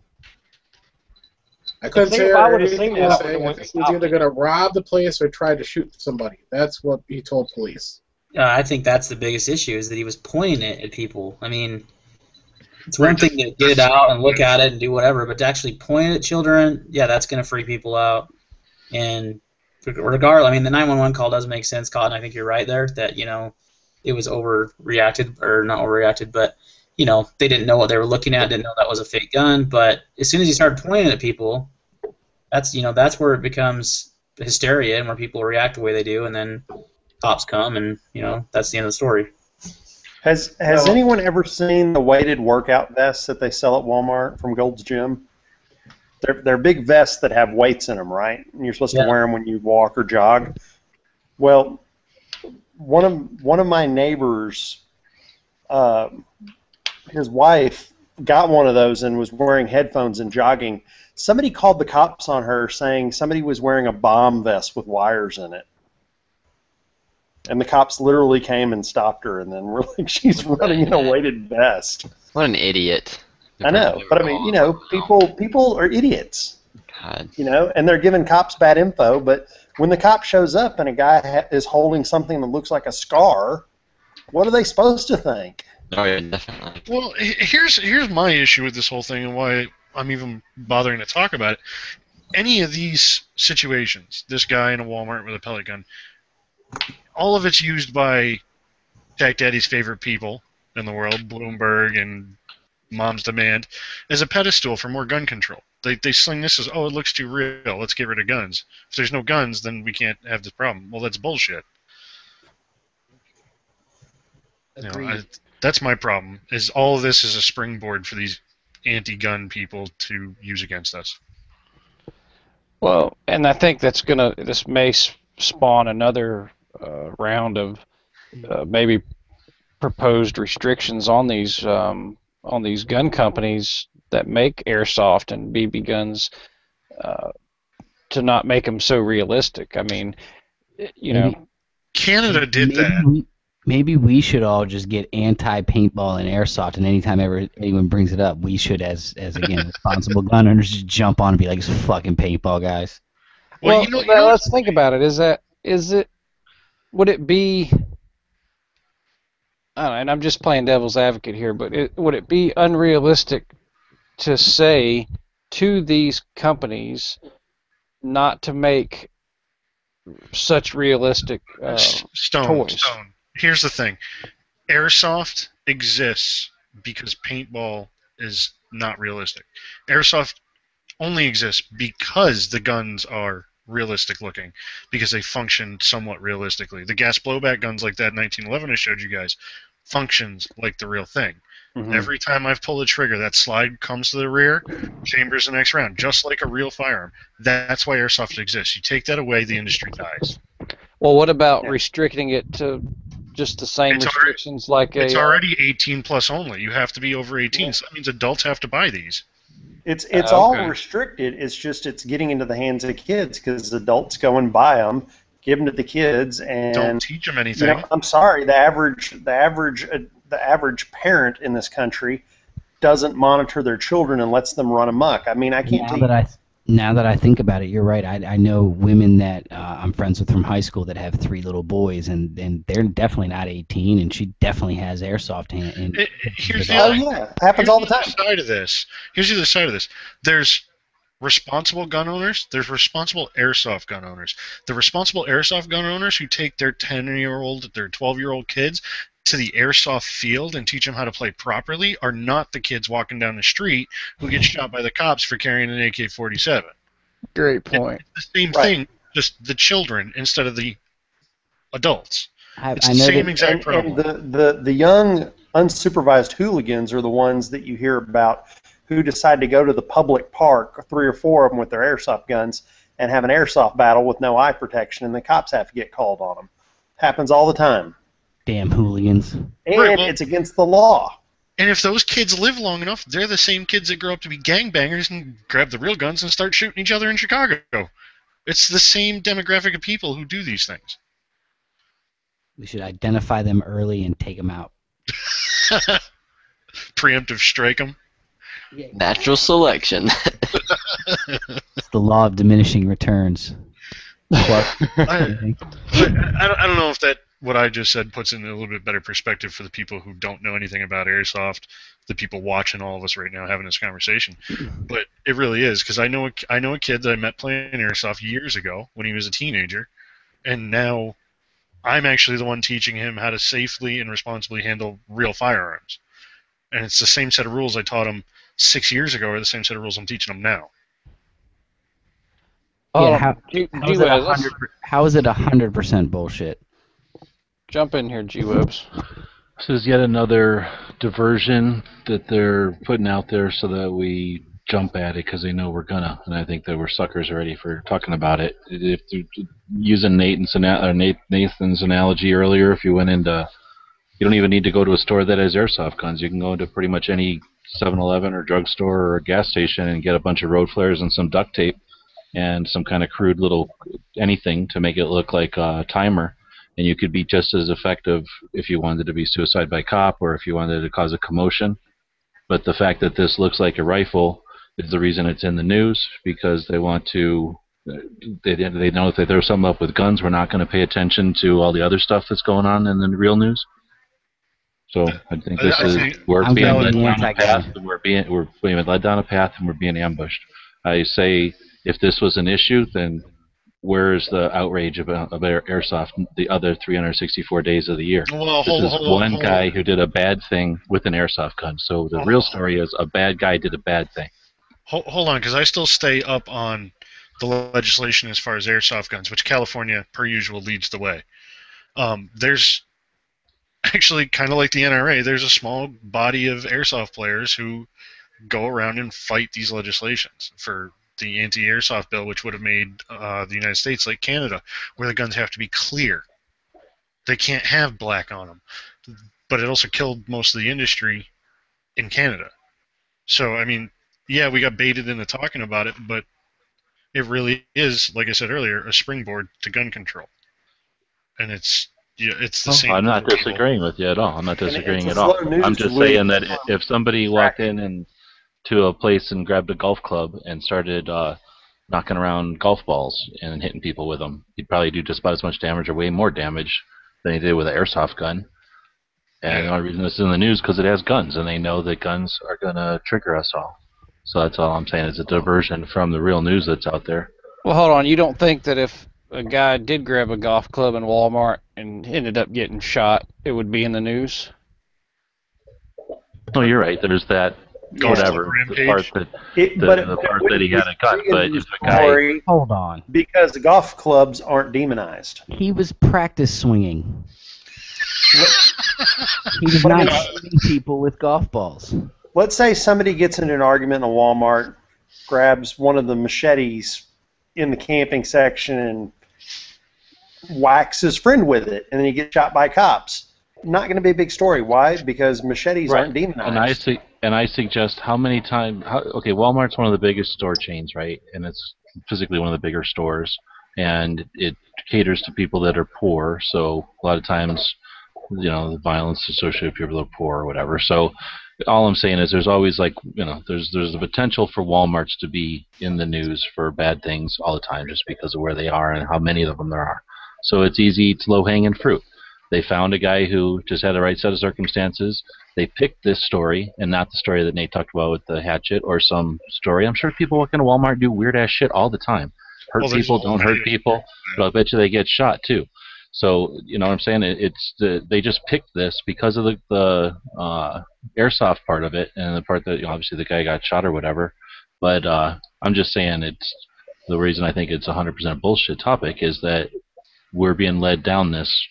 S2: I couldn't say anything else. I think he was either going to rob the place or try to shoot somebody. That's what he told police.
S10: I think that's the biggest issue, is that he was pointing it at people. I mean, It's one thing to get it out and look at it and do whatever, but to actually point it at children, yeah, that's going to freak people out. And regardless, I mean, the 911 call does make sense, Cotton. I think you're right there that, it was overreacted, or not overreacted, but, they didn't know what they were looking at, didn't know that was a fake gun. But as soon as you start pointing at people, that's where it becomes hysteria and where people react the way they do, and then cops come, and, that's the end of the story.
S6: Has anyone ever seen the weighted workout vests that they sell at Walmart from Gold's Gym? They're big vests that have weights in them, right? And you're supposed to wear them when you walk or jog. Well, one of my neighbors, his wife got one of those and was wearing headphones and jogging. Somebody called the cops on her saying somebody was wearing a bomb vest with wires in it. And the cops literally came and stopped her, and then we're like, she's running in a weighted vest.
S7: What an idiot.
S6: I know, but I mean, people are idiots.
S7: God.
S6: And they're giving cops bad info, but when the cop shows up and a guy is holding something that looks like a scar, what are they supposed to think?
S7: Oh, yeah, definitely.
S4: Well, here's my issue with this whole thing and why I'm even bothering to talk about it. Any of these situations, this guy in a Walmart with a pellet gun, all of it's used by Tech Daddy's favorite people in the world, Bloomberg and Mom's Demand, as a pedestal for more gun control. They sling this as, oh, it looks too real, let's get rid of guns. If there's no guns, then we can't have this problem. Well, that's bullshit. That's my problem, is all of this is a springboard for these anti-gun people to use against us.
S1: Well, and I think this may spawn another round of maybe proposed restrictions on these gun companies that make airsoft and BB guns to not make them so realistic. I mean,
S4: Canada did that.
S8: Maybe we should all just get anti-paintball and airsoft, and anytime anyone brings it up, we should, as again, responsible gun owners, just jump on and be like, it's fucking paintball, guys.
S1: Well, let's think about it. Would it be, I don't know, and I'm just playing devil's advocate here, but would it be unrealistic to say to these companies not to make such realistic toys?
S4: Stone. Here's the thing. Airsoft exists because paintball is not realistic. Airsoft only exists because the guns are realistic looking, because they function somewhat realistically. The gas blowback guns like that 1911 I showed you guys functions like the real thing. Mm-hmm. Every time I've pulled a trigger, that slide comes to the rear, chambers the next round, just like a real firearm. That's why airsoft exists. You take that away, the industry dies.
S1: Well, what about restricting it to just the same restrictions like
S4: it's already 18 plus only. You have to be over 18, so that means adults have to buy these.
S6: It's all restricted. It's just it's getting into the hands of kids because adults go and buy them, give them to the kids, and
S4: don't teach them anything.
S6: I'm sorry, the average parent in this country doesn't monitor their children and lets them run amok. I mean, I can't.
S8: Now that I think about it, you're right. I know women that I'm friends with from high school that have 3 little boys, and they're definitely not 18, and she definitely has airsoft hand.
S6: Happens all the time.
S4: Here's the other side of this. There's responsible gun owners. There's responsible airsoft gun owners. The responsible airsoft gun owners who take their 10-year-old, their 12-year-old kids to the airsoft field and teach them how to play properly are not the kids walking down the street who get shot by the cops for carrying an AK-47.
S1: Great point.
S4: It's the same thing, just the children instead of the adults. It's the
S6: same
S4: exact problem.
S6: And the young, unsupervised hooligans are the ones that you hear about who decide to go to the public park, 3 or 4 of them with their airsoft guns, and have an airsoft battle with no eye protection, and the cops have to get called on them. Happens all the time.
S8: Damn hooligans.
S6: And it's against the law.
S4: And if those kids live long enough, they're the same kids that grow up to be gangbangers and grab the real guns and start shooting each other in Chicago. It's the same demographic of people who do these things.
S8: We should identify them early and take them out.
S4: Preemptive strike them.
S7: Natural selection.
S8: It's the law of diminishing returns.
S4: I don't know if that what I just said puts it in a little bit better perspective for the people who don't know anything about airsoft, the people watching all of us right now having this conversation. But it really is, because I know a kid that I met playing airsoft years ago when he was a teenager, and now I'm actually the one teaching him how to safely and responsibly handle real firearms. And it's the same set of rules I taught him 6 years ago, or the same set of rules I'm teaching him now.
S8: Yeah, how is it 100% bullshit?
S1: Jump in here, G-Webs.
S11: This is yet another diversion that they're putting out there so that we jump at it because they know we're gonna. And I think that we're suckers already for talking about it. If using Nathan's analogy earlier, if you went into, you don't even need to go to a store that has airsoft guns. You can go into pretty much any 7-Eleven or drugstore or a gas station and get a bunch of road flares and some duct tape and some kind of crude little anything to make it look like a timer. And you could be just as effective if you wanted to be suicide by cop or if you wanted to cause a commotion. But the fact that this looks like a rifle is the reason it's in the news, because they want to, they know if they throw something up with guns, we're not going to pay attention to all the other stuff that's going on in the real news. So I think we're being led down a path, and we're being led down a path, and we're being ambushed. I say, if this was an issue, then where's the outrage about airsoft the other 364 days of the year?
S4: Well,
S11: this is one guy who did a bad thing with an airsoft gun. So the real story is a bad guy did a bad thing.
S4: Hold on, because I still stay up on the legislation as far as airsoft guns, which California, per usual, leads the way. There's actually, kind of like the NRA, there's a small body of airsoft players who go around and fight these legislations for the anti-airsoft bill, which would have made the United States like Canada, where the guns have to be clear. They can't have black on them. But it also killed most of the industry in Canada. So, I mean, yeah, we got baited into talking about it, but it really is, like I said earlier, a springboard to gun control. And it's the same.
S11: I'm not disagreeing with you at all. I'm not disagreeing at all. I'm just saying that if somebody walked in and to a place and grabbed a golf club and started knocking around golf balls and hitting people with them, he'd probably do just about as much damage or way more damage than he did with an airsoft gun. And the only reason this is in the news because it has guns, and they know that guns are going to trigger us all. So that's all I'm saying. It's a diversion from the real news that's out there.
S1: Well, hold on. You don't think that if a guy did grab a golf club in Walmart and ended up getting shot, it would be in the news?
S11: Oh, you're right. There's that. Whatever the part that he had a cut, but if a guy,
S8: hold on,
S6: because the golf clubs aren't demonized.
S8: He was practice swinging. He was not shooting people with golf balls.
S6: Let's say somebody gets into an argument in a Walmart, grabs one of the machetes in the camping section and whacks his friend with it, and then he gets shot by cops. Not going to be a big story. Why? Because machetes aren't demonized.
S11: And I suggest how many times... Okay, Walmart's one of the biggest store chains, right? And it's physically one of the bigger stores. And it caters to people that are poor. So a lot of times, the violence associated with people that are poor or whatever. So all I'm saying is there's always there's the potential for Walmarts to be in the news for bad things all the time just because of where they are and how many of them there are. So it's easy. It's low-hanging fruit. They found a guy who just had the right set of circumstances. They picked this story and not the story that Nate talked about with the hatchet or some story. I'm sure people working at Walmart do weird-ass shit all the time. Hurt people, don't hurt people. But I bet you they get shot, too. So, you know what I'm saying? They just picked this because of the airsoft part of it and the part that obviously the guy got shot or whatever. But I'm just saying the reason I think it's 100% bullshit topic is that we're being led down this.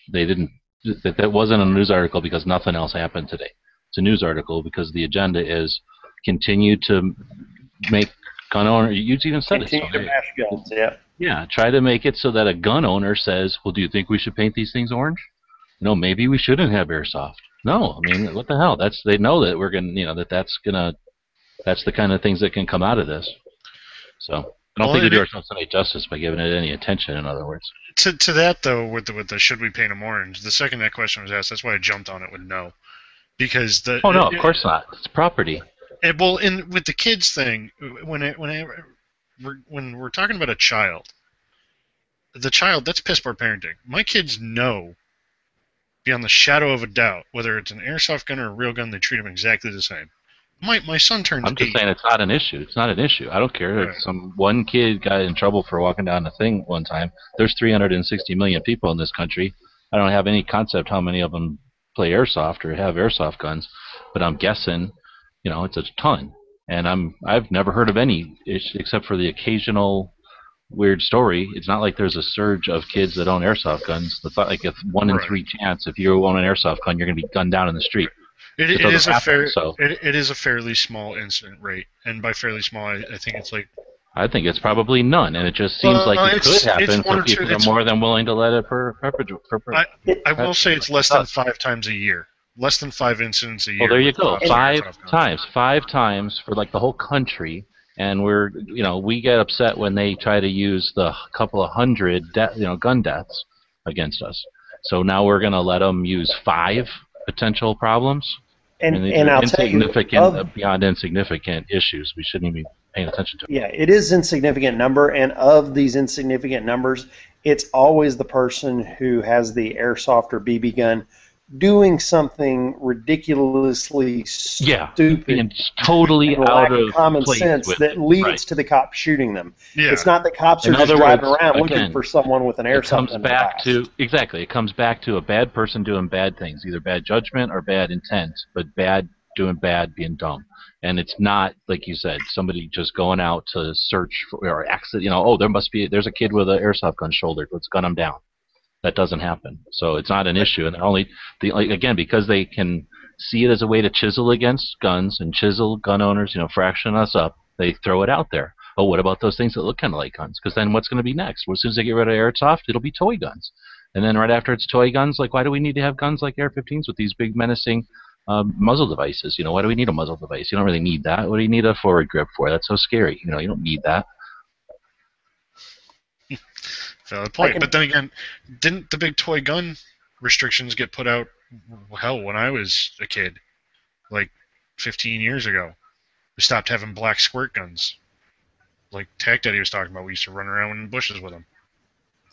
S11: That wasn't a news article because nothing else happened today. It's a news article because the agenda is continue to make gun owner. You even said
S6: continue to bash guns. Yeah.
S11: Yeah. Try to make it so that a gun owner says, "Well, do you think we should paint these things orange? No, maybe we shouldn't have airsoft. No, I mean, what the hell? They know that we're gonna, that's the kind of things that can come out of this. So I don't think we do ourselves any justice by giving it any attention. In other words.
S4: To that though, with the should we paint them orange? The second that question was asked, that's why I jumped on it with no, because
S11: no, of course not. It's property.
S4: Well, with the kids thing, when we're talking about a child, the child, that's piss poor parenting. My kids know, beyond the shadow of a doubt, whether it's an airsoft gun or a real gun, they treat them exactly the same. My son turns
S11: I'm just
S4: 8.
S11: saying it's not an issue. It's not an issue. I don't care.
S4: Right.
S11: If some one kid got in trouble for walking down the thing one time. There's 360 million people in this country. I don't have any concept how many of them play airsoft or have airsoft guns, but I'm guessing, it's a ton. And I've never heard of any except for the occasional weird story. It's not like there's a surge of kids that own airsoft guns. It's not like if 1 in 3 chance if you own an airsoft gun, you're going to be gunned down in the street.
S4: It is a fairly small incident rate, and by fairly small, I think it's like.
S11: I think it's probably none, and it just seems like it could happen, so people are more than willing to let it
S4: I will say it's less than 5 times a year. Less than 5 incidents a year.
S11: Well, there you go. 5 times. 5 times for like the whole country, and we get upset when they try to use the couple of hundred gun deaths against us. So now we're going to let them use 5 potential problems.
S6: And I'll tell you,
S11: beyond insignificant issues, we shouldn't even be paying attention to.
S6: Yeah, it is insignificant number, and of these insignificant numbers, it's always the person who has the airsoft or BB gun doing something ridiculously stupid,
S11: and totally out of
S6: common sense that leads to the cops shooting them.
S4: Yeah.
S6: It's not that cops are just driving around looking for someone with an airsoft gun.
S11: It comes back to a bad person doing bad things, either bad judgment or bad intent, but doing bad, being dumb. And it's not, like you said, somebody just going out to search for or accident. There's a kid with an airsoft gun shouldered. Let's gun him down. That doesn't happen. So it's not an issue, and they're only because they can see it as a way to chisel against guns and chisel gun owners, fraction us up. They throw it out there. Oh, what about those things that look kind of like guns? Because then what's going to be next? Well, as soon as they get rid of airsoft, it'll be toy guns, and then right after it's toy guns, like why do we need to have guns like AR-15s with these big menacing muzzle devices? Why do we need a muzzle device? You don't really need that. What do you need a forward grip for? That's so scary. You don't need that.
S4: Valid point. But then again, didn't the big toy gun restrictions get put out, when I was a kid, like 15 years ago? We stopped having black squirt guns. Like Tack Daddy was talking about, we used to run around in bushes with them.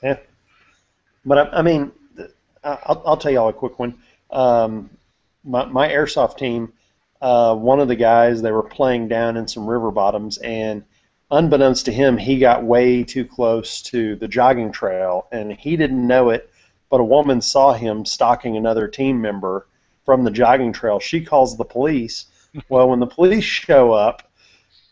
S6: Yeah. But, I'll tell y'all a quick one. My airsoft team, one of the guys, they were playing down in some river bottoms, and unbeknownst to him, he got way too close to the jogging trail, and he didn't know it, but a woman saw him stalking another team member from the jogging trail. She calls the police. Well, when the police show up,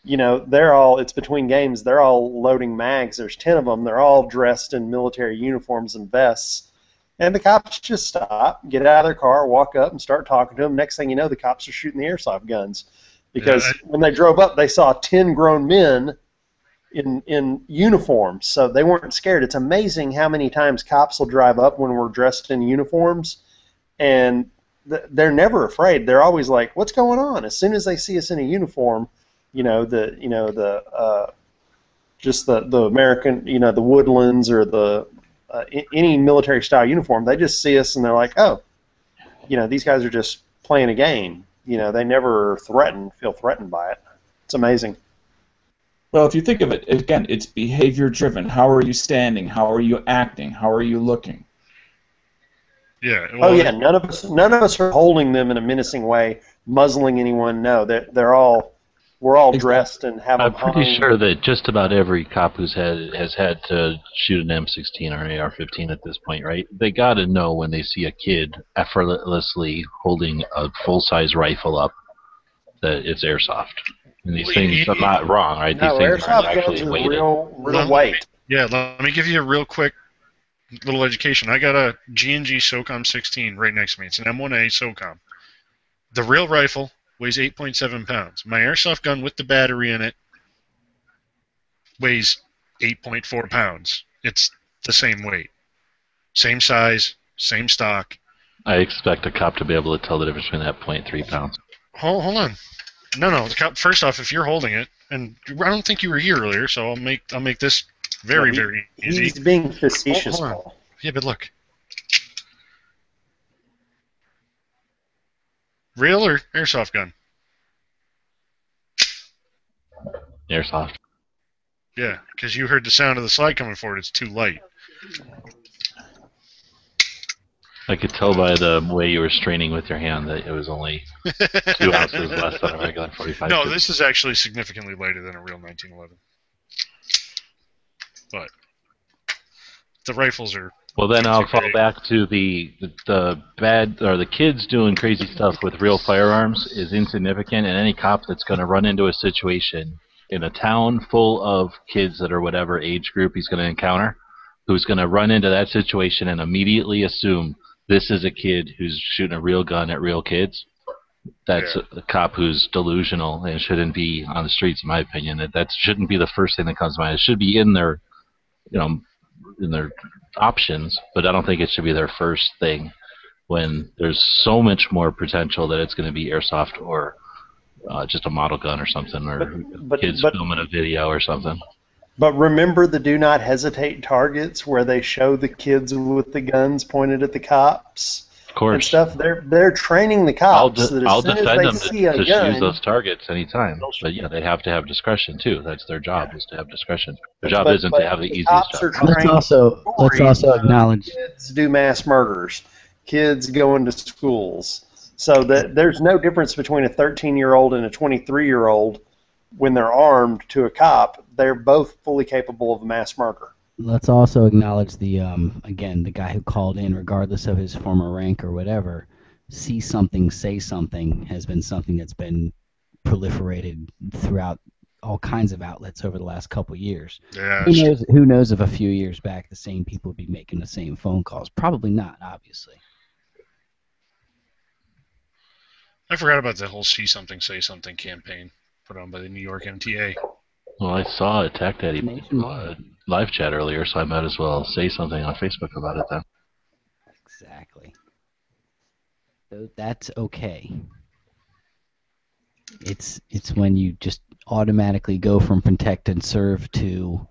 S6: it's between games, they're all loading mags. There's 10 of them. They're all dressed in military uniforms and vests. And the cops just stop, get out of their car, walk up, and start talking to them. Next thing you know, the cops are shooting the airsoft guns. Because when they drove up, they saw 10 grown men in uniforms, so they weren't scared. It's amazing how many times cops will drive up when we're dressed in uniforms, and they're never afraid. They're always like, "What's going on?" As soon as they see us in a uniform, the American, the Woodlands or the any military style uniform, they just see us and they're like, "Oh, these guys are just playing a game." They never feel threatened by it. It's amazing.
S9: Well, if you think of it, again, it's behavior driven. How are you standing? How are you acting? How are you looking?
S4: Yeah. Well,
S6: none of us are holding them in a menacing way, muzzling anyone. No, we're all dressed and have.
S11: I'm pretty sure that just about every cop has had to shoot an M16 or an AR-15 at this point, right? They got to know when they see a kid effortlessly holding a full-size rifle up that it's airsoft. And these things are not wrong, right?
S6: No,
S11: these things
S6: airsoft
S11: are actually
S6: guns
S11: weighted.
S6: Real weight.
S4: Yeah, let me give you a real quick little education. I got a G&G SOCOM 16 right next to me. It's an M1A SOCOM. The real rifle weighs 8.7 pounds. My airsoft gun with the battery in it weighs 8.4 pounds. It's the same weight. Same size, same stock.
S11: I expect a cop to be able to tell the difference between that 0.3 pounds.
S4: Hold on. No. First off, if you're holding it, and I don't think you were here earlier, so I'll make this very easy.
S6: He's being facetious,
S4: Hold on.
S6: Paul.
S4: Yeah, but look. Real or airsoft gun?
S11: Airsoft.
S4: Yeah, because you heard the sound of the slide coming forward. It's too light.
S11: I could tell by the way you were straining with your hand that it was only 2 ounces less than a regular 45.
S4: No, this is actually significantly lighter than a real 1911. But the rifles are.
S11: Well, then I'll fall back to the bad or the kids doing crazy stuff with real firearms is insignificant, and any cop that's going to run into a situation in a town full of kids that are whatever age group he's going to encounter, who's going to run into that situation and immediately assume this is a kid who's shooting a real gun at real kids. That's a cop who's delusional and shouldn't be on the streets, in my opinion. That shouldn't be the first thing that comes to mind. It should be in their, in their options, but I don't think it should be their first thing when there's so much more potential that it's going to be airsoft or just a model gun or something, or kids filming a video or something.
S6: But remember the do not hesitate targets where they show the kids with the guns pointed at the cops?
S11: Of course.
S6: And stuff. They're training the cops.
S11: I'll defend them to use those targets anytime. But yeah, they have to have discretion too. That's their job, is to have discretion. Their job isn't to have the easiest job.
S8: Let's also acknowledge
S6: kids do mass murders. Kids go into schools. So that there's no difference between a 13-year-old and a 23-year-old when they're armed to a cop. They're both fully capable of mass murder.
S8: Let's also acknowledge the again, the guy who called in, regardless of his former rank or whatever. See something, say something has been something that's been proliferated throughout all kinds of outlets over the last couple of years.
S4: Yeah.
S8: Who knows if a few years back the same people would be making the same phone calls? Probably not, obviously.
S4: I forgot about the whole see something, say something campaign put on by the New York MTA.
S11: Well, I saw a Tech Daddy live chat earlier, so I might as well say something on Facebook about it then.
S8: Exactly. So that's okay. It's when you just automatically go from protect and serve to,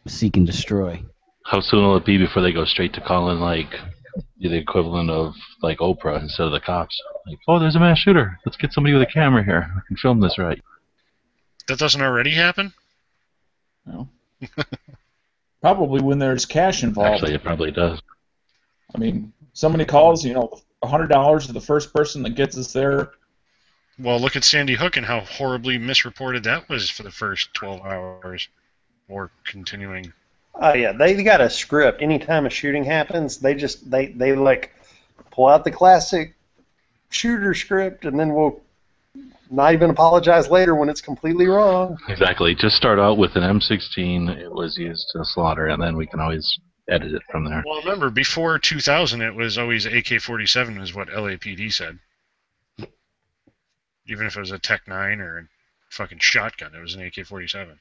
S8: seek and destroy.
S11: How soon will it be before they go straight to calling like the equivalent of like Oprah instead of the cops? Like, oh, there's a mass shooter. Let's get somebody with a camera here. I can film this right.
S4: That doesn't already happen?
S9: No. Probably when there's cash involved.
S11: Actually, it probably does.
S9: I mean, somebody calls, $100 to the first person that gets us there.
S4: Well, look at Sandy Hook and how horribly misreported that was for the first 12 hours, or continuing.
S6: Oh yeah, they got a script. Anytime a shooting happens, they like pull out the classic shooter script, and then we'll not even apologize later when it's completely wrong.
S11: Exactly. Just start out with an M16. It was used to slaughter, and then we can always edit it from there.
S4: Well, remember, before 2000, it was always AK-47 is what LAPD said. Even if it was a Tech 9 or a fucking shotgun, it was an AK-47.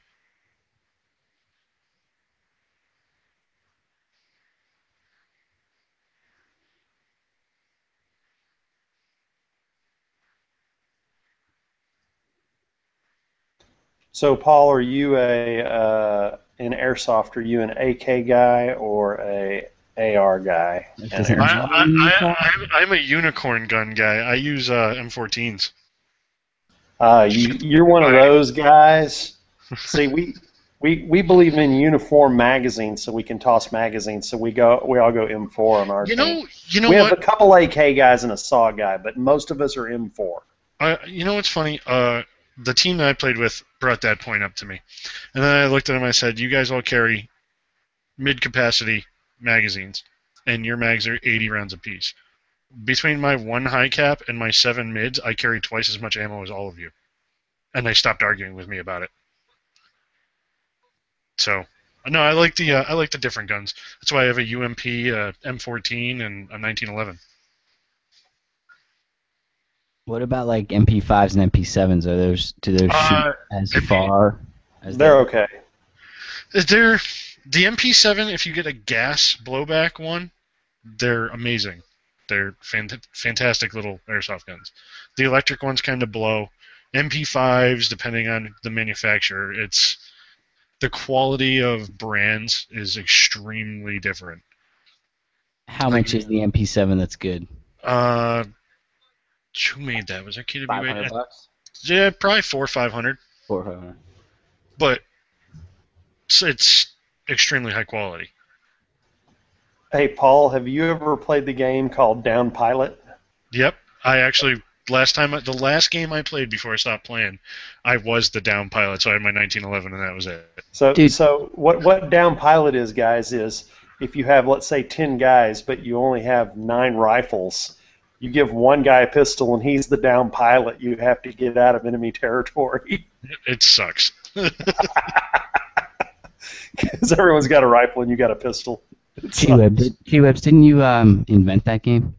S6: So, Paul, are you in Airsoft? Are you an AK guy or a AR guy?
S4: I'm a unicorn gun guy. I use M14s.
S6: You're one of those guys. See, we believe in uniform magazines, so we can toss magazines. So we all go M4 on our team. We have a couple AK guys and a SAW guy, but most of us are M4.
S4: You know what's funny? The team that I played with brought that point up to me. And then I looked at him and I said, you guys all carry mid-capacity magazines, and your mags are 80 rounds apiece. Between my 1 high cap and my 7 mids, I carry twice as much ammo as all of you. And they stopped arguing with me about it. So, no, I like the different guns. That's why I have a UMP, M14, and a 1911.
S8: What about like MP5s and MP7s? Do those shoot as far as
S6: they're okay?
S4: The MP7, if you get a gas blowback one, they're amazing. They're fantastic little airsoft guns. The electric ones kind of blow. MP5s, depending on the manufacturer, the quality of brands is extremely different.
S8: How much is the MP7 that's good?
S4: Who made that? Was that KWA?
S7: $500?
S4: Yeah, probably $400 or $500.
S8: $400.
S4: But it's extremely high quality.
S6: Hey, Paul, have you ever played the game called Down Pilot?
S4: Yep, I actually the last game I played before I stopped playing, I was the down pilot, so I had my 1911, and that was it.
S6: So what Down Pilot is, guys, is if you have, let's say, 10 guys, but you only have 9 rifles, you give one guy a pistol, and he's the down pilot. You have to get out of enemy territory.
S4: It sucks.
S6: Because everyone's got a rifle and you got a pistol.
S8: G-Webs, didn't you invent that game?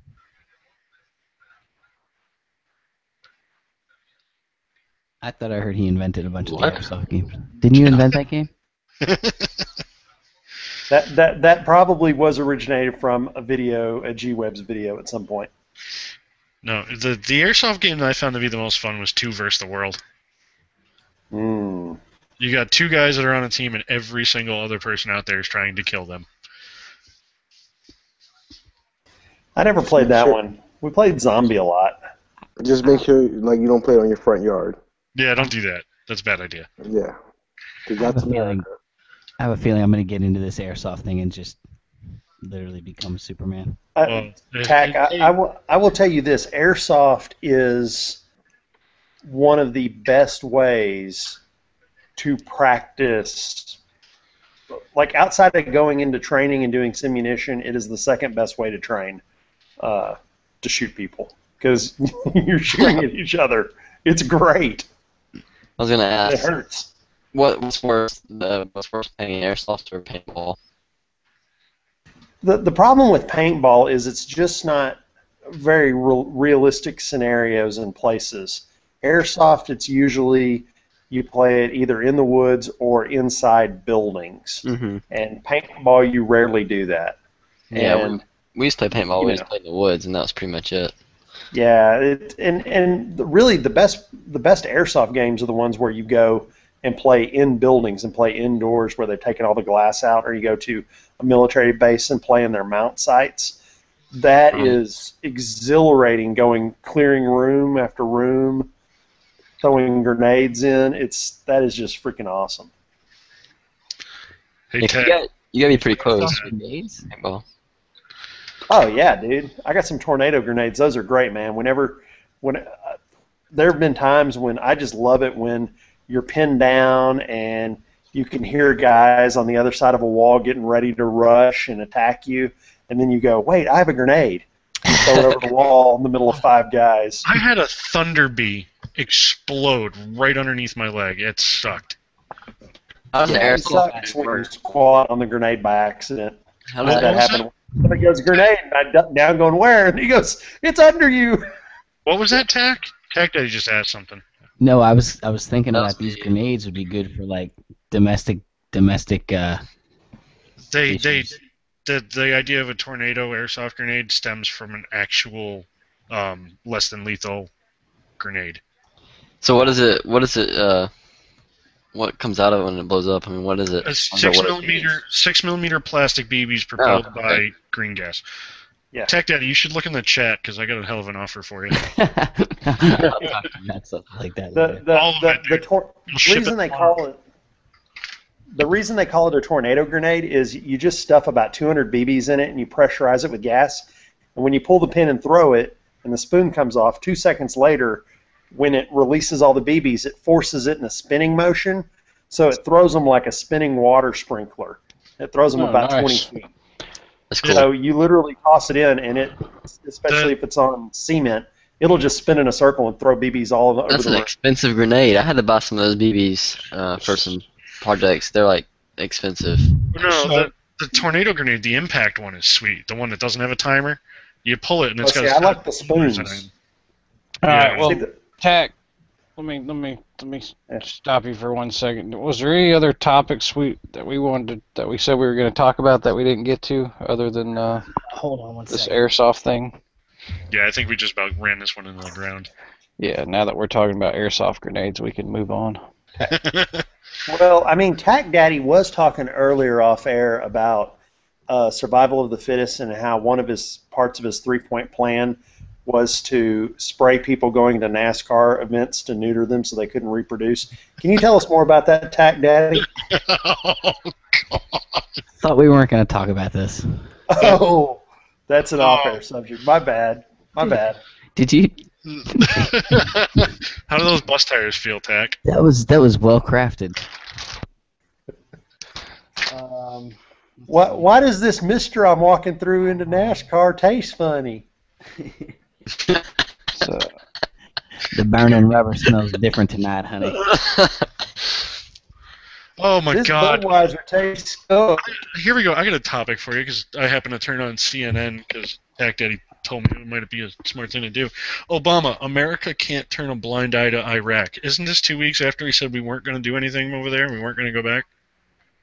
S8: I thought I heard he invented a bunch of the Airsoft games. Didn't you invent that game?
S6: That probably was originated from a G-Webs video at some point.
S4: No, the Airsoft game that I found to be the most fun was 2 vs. the World.
S6: Mm.
S4: You got 2 guys that are on a team, and every single other person out there is trying to kill them.
S6: I never played that one. We played Zombie a lot.
S5: Just make sure you don't play it on your front yard.
S4: Yeah, don't do that. That's a bad idea.
S5: Yeah.
S8: I have a feeling I'm going to get into this Airsoft thing and just literally become Superman.
S6: Tack, I will tell you this. Airsoft is one of the best ways to practice. Like, outside of going into training and doing simunition, it is the second best way to train to shoot people. Because you're shooting at each other. It's great.
S7: I was going to ask.
S6: It hurts.
S7: What's worse, playing Airsoft or paintball?
S6: The problem with paintball is it's just not very realistic scenarios and places. Airsoft, it's usually you play it either in the woods or inside buildings. Mm-hmm. And paintball, you rarely do that.
S7: Yeah, and, we used to play paintball. We used to play in the woods, and that was pretty much it.
S6: Yeah, really the best Airsoft games are the ones where you go and play in buildings and play indoors where they've taken all the glass out, or you go to a military base and play in their mount sites. That is exhilarating, clearing room after room, throwing grenades in. That is just freaking awesome.
S7: Hey, you gotta be pretty close. Grenades? Well.
S6: Oh yeah, dude! I got some tornado grenades. Those are great, man. There have been times when I just love it when you're pinned down and you can hear guys on the other side of a wall getting ready to rush and attack you, and then you go, "Wait, I have a grenade." You throw it over the wall in the middle of 5 guys.
S4: I had a thunder bee explode right underneath my leg. It sucked.
S6: It sucks when you squat on the grenade by accident. How does that happen? Somebody goes, "Grenade," and I duck down going, "Where?" And he goes, "It's under you."
S4: What was that, Tack? Tack Daddy just asked something.
S8: No, I was thinking that these grenades would be good for like domestic.
S4: The idea of a tornado airsoft grenade stems from an actual less than lethal grenade.
S7: So what is it? What comes out of it when it blows up? I mean, what is it?
S4: A 6 millimeter plastic BBs propelled by green gas.
S6: Yeah.
S4: Tech Daddy, you should look in the chat because I got a hell of an offer for you.
S8: That's like that.
S6: The reason they call it a tornado grenade is you just stuff about 200 BBs in it and you pressurize it with gas, and when you pull the pin and throw it, and the spoon comes off, 2 seconds later, when it releases all the BBs, it forces it in a spinning motion, so it throws them like a spinning water sprinkler. It throws them about 20 feet.
S7: That's cool.
S6: So you literally toss it in, and especially if it's on cement, it'll just spin in a circle and throw BBs all over the room.
S7: That's an expensive grenade. I had to buy some of those BBs for some projects. They're like expensive.
S4: No, the tornado grenade, the impact one is sweet. The one that doesn't have a timer, you pull it and it's got.
S6: I like the spoons.
S1: All right, well, Tack, let me stop you for 1 second. Was there any other topics that we said we were going to talk about that we didn't get to, other than
S8: hold on one
S1: this
S8: second.
S1: Airsoft thing?
S4: Yeah, I think we just about ran this one into the ground.
S1: Yeah, now that we're talking about airsoft grenades, we can move on.
S6: Well, I mean, Tack Daddy was talking earlier off air about survival of the fittest and how one of his parts of his 3-point plan was to spray people going to NASCAR events to neuter them so they couldn't reproduce. Can you tell us more about that, Tack Daddy?
S4: Oh, God.
S8: Thought we weren't going to talk about this.
S6: Oh, that's an off-air subject. My bad. My bad.
S8: Did you?
S4: How do those bus tires feel, Tack?
S8: That was well crafted.
S6: Why does this mister I'm walking through into NASCAR taste funny?
S1: So,
S8: The burning rubber smells different tonight, honey.
S4: Oh my
S6: This
S4: God!
S6: Budweiser tastes good.
S4: Here we go. I got a topic for you because I happen to turn on CNN because Tack Daddy told me it might be a smart thing to do. Obama, America can't turn a blind eye to Iraq. Isn't this 2 weeks after he said we weren't going to do anything over there? We weren't going to go back.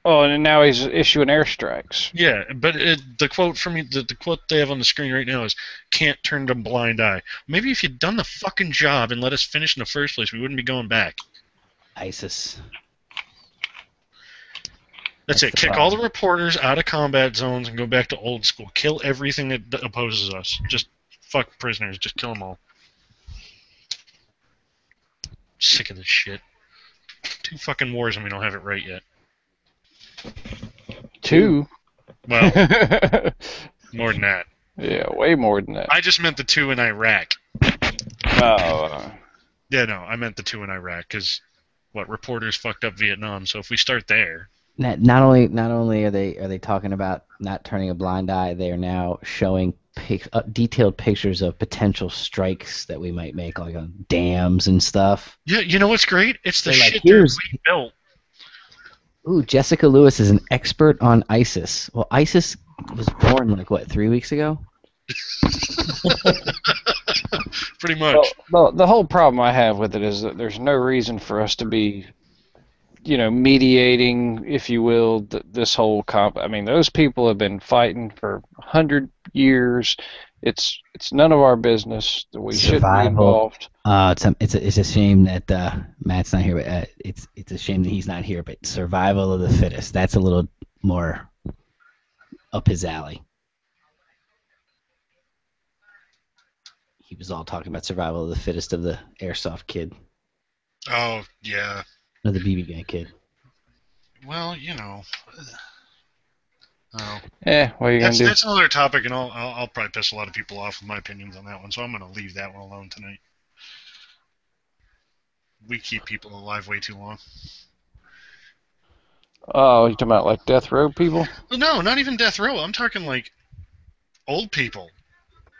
S1: oh, and now he's issuing airstrikes.
S4: Yeah, but the quote from me, the quote they have on the screen right now is "can't turn a blind eye." Maybe if you'd done the fucking job and let us finish in the first place, we wouldn't be going back.
S8: ISIS.
S4: That's it.
S8: the
S4: Kick
S8: problem.
S4: all the reporters out of combat zones and go back to old school. Kill everything that opposes us. Just fuck prisoners. Just kill them all. Sick of this shit. 2 fucking wars and we don't have it right yet.
S1: 2?
S4: Well, more than that.
S1: Yeah, way more than that.
S4: I just meant the 2 in Iraq.
S1: Oh,
S4: Yeah, no, I meant the 2 in Iraq because reporters fucked up Vietnam. So if we start there.
S8: Not only are they talking about not turning a blind eye, they are now showing detailed pictures of potential strikes that we might make, like on dams and stuff.
S4: Yeah, you know what's great? It's the
S8: They're like,
S4: shit that we built.
S8: Ooh, Jessica Lewis is an expert on ISIS. Well, ISIS was born 3 weeks ago?
S4: Pretty much.
S1: well, the whole problem I have with it is that there's no reason for us to be, mediating, if you will, this whole I mean, those people have been fighting for 100 years. It's none of our business. We shouldn't be involved.
S8: It's a shame that Matt's not here, but it's a shame that he's not here. But survival of the fittest. That's a little more up his alley. He was all talking about survival of the fittest of the Airsoft kid.
S4: Oh, yeah.
S8: Or the BB gun kid.
S4: Well,
S1: What are you gonna do?
S4: That's another topic, and I'll probably piss a lot of people off with my opinions on that one. So I'm gonna leave that one alone tonight. We keep people alive way too long.
S1: Oh, you talking about like death row people?
S4: Well, no, not even death row. I'm talking like old people.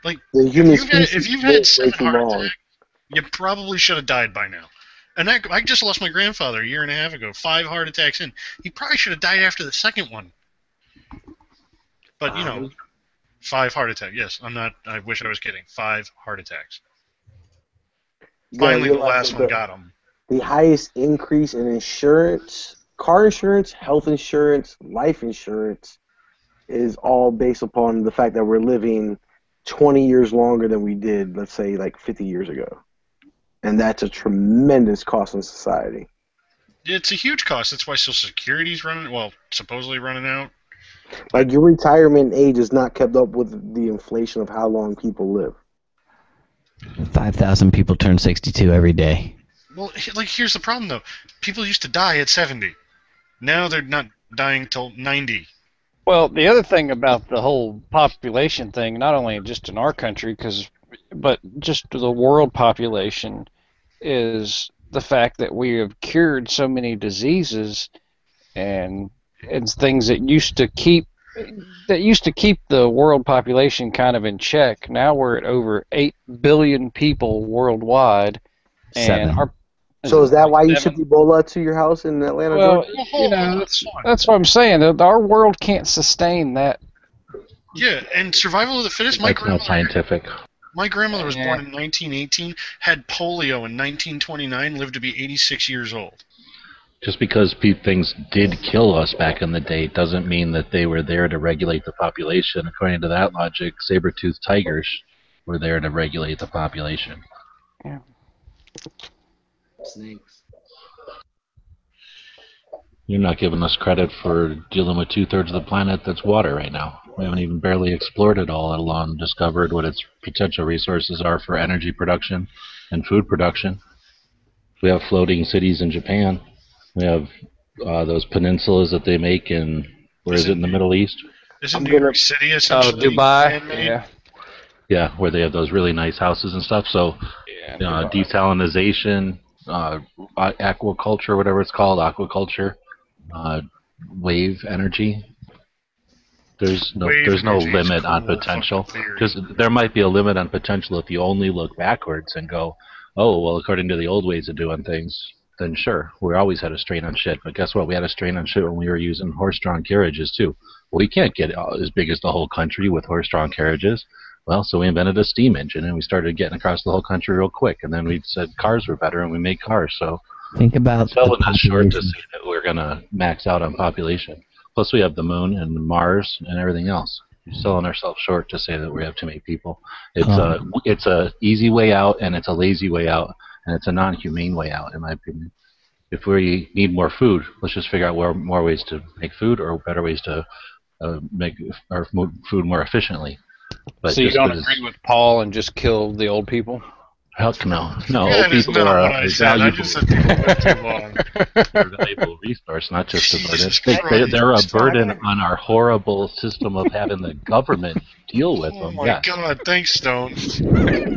S4: Like
S5: if
S4: you've had 7 heart attacks, you probably should have died by now. And I just lost my grandfather a year and a half ago. 5 heart attacks in. He probably should have died after the second one. But 5 heart attacks. Yes, I'm not. I wish I was kidding. 5 heart attacks. Finally, the last one got him.
S5: The highest increase in insurance, car insurance, health insurance, life insurance, is all based upon the fact that we're living 20 years longer than we did, let's say, 50 years ago. And that's a tremendous cost in society.
S4: It's a huge cost. That's why Social Security's supposedly running out.
S5: Your retirement age is not kept up with the inflation of how long people live.
S8: 5,000 people turn 62 every day.
S4: Well, here's the problem, though. People used to die at 70. Now they're not dying till 90.
S1: Well, the other thing about the whole population thing, not only just in our country, but just the world population, is the fact that we have cured so many diseases and things that used to keep the world population kind of in check. Now we're at over 8 billion people worldwide. And
S5: so is that why you shipped Ebola to your house in Atlanta, Georgia?
S1: That's what I'm saying. Our world can't sustain that.
S4: Yeah, and survival of the fittest.
S11: That's not scientific.
S4: My grandmother was born in 1918, had polio in 1929, lived to be 86 years old.
S11: Just because things did kill us back in the day doesn't mean that they were there to regulate the population. According to that logic, saber-toothed tigers were there to regulate the population.
S1: Yeah.
S8: Snakes.
S11: You're not giving us credit for dealing with 2/3 of the planet that's water right now. We haven't even barely explored it all, let alone discovered what its potential resources are for energy production and food production. We have floating cities in Japan. We have those peninsulas that they make in, where is it, in the Middle East?
S4: Isn't New York City essentially
S1: Dubai,
S4: man-made?
S1: yeah.
S11: Yeah, where they have those really nice houses and stuff. So desalinization, aquaculture, whatever it's called, aquaculture, wave energy. There's no limit on potential, because there might be a limit on potential if you only look backwards and go, oh, well, according to the old ways of doing things, then sure, we always had a strain on shit. But guess what? We had a strain on shit when we were using horse-drawn carriages too. Well, we can't get as big as the whole country with horse-drawn carriages. Well, so we invented a steam engine, and we started getting across the whole country real quick. And then we said cars were better, and we made cars. So
S8: think about
S11: selling us short to say that we're gonna max out on population. Plus, we have the moon and Mars and everything else. We're selling ourselves short to say that we have too many people. It's a easy way out, and it's a lazy way out, and it's a non-humane way out, in my opinion. If we need more food, let's just figure out more ways to make food or better ways to make our food more efficiently. But
S1: so you don't agree with Paul and just kill the old people?
S11: Heck no. No,
S4: Yeah,
S11: old people are a valuable, valuable resource, not just a burden. They're a burden on our horrible system of having the government deal with them.
S4: Oh my God, thanks, Stone.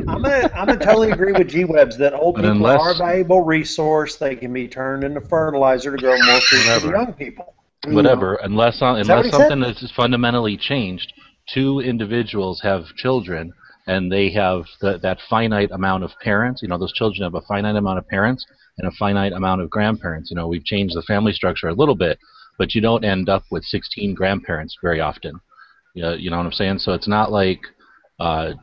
S6: I'm gonna totally agree with G-Webs that old people are a valuable resource. They can be turned into fertilizer to grow more food for the young people.
S11: Whatever, unless something is fundamentally changed. Two individuals have children, and they have that finite amount of parents. Those children have a finite amount of parents and a finite amount of grandparents. We've changed the family structure a little bit, but you don't end up with 16 grandparents very often. You know what I'm saying? So it's not like the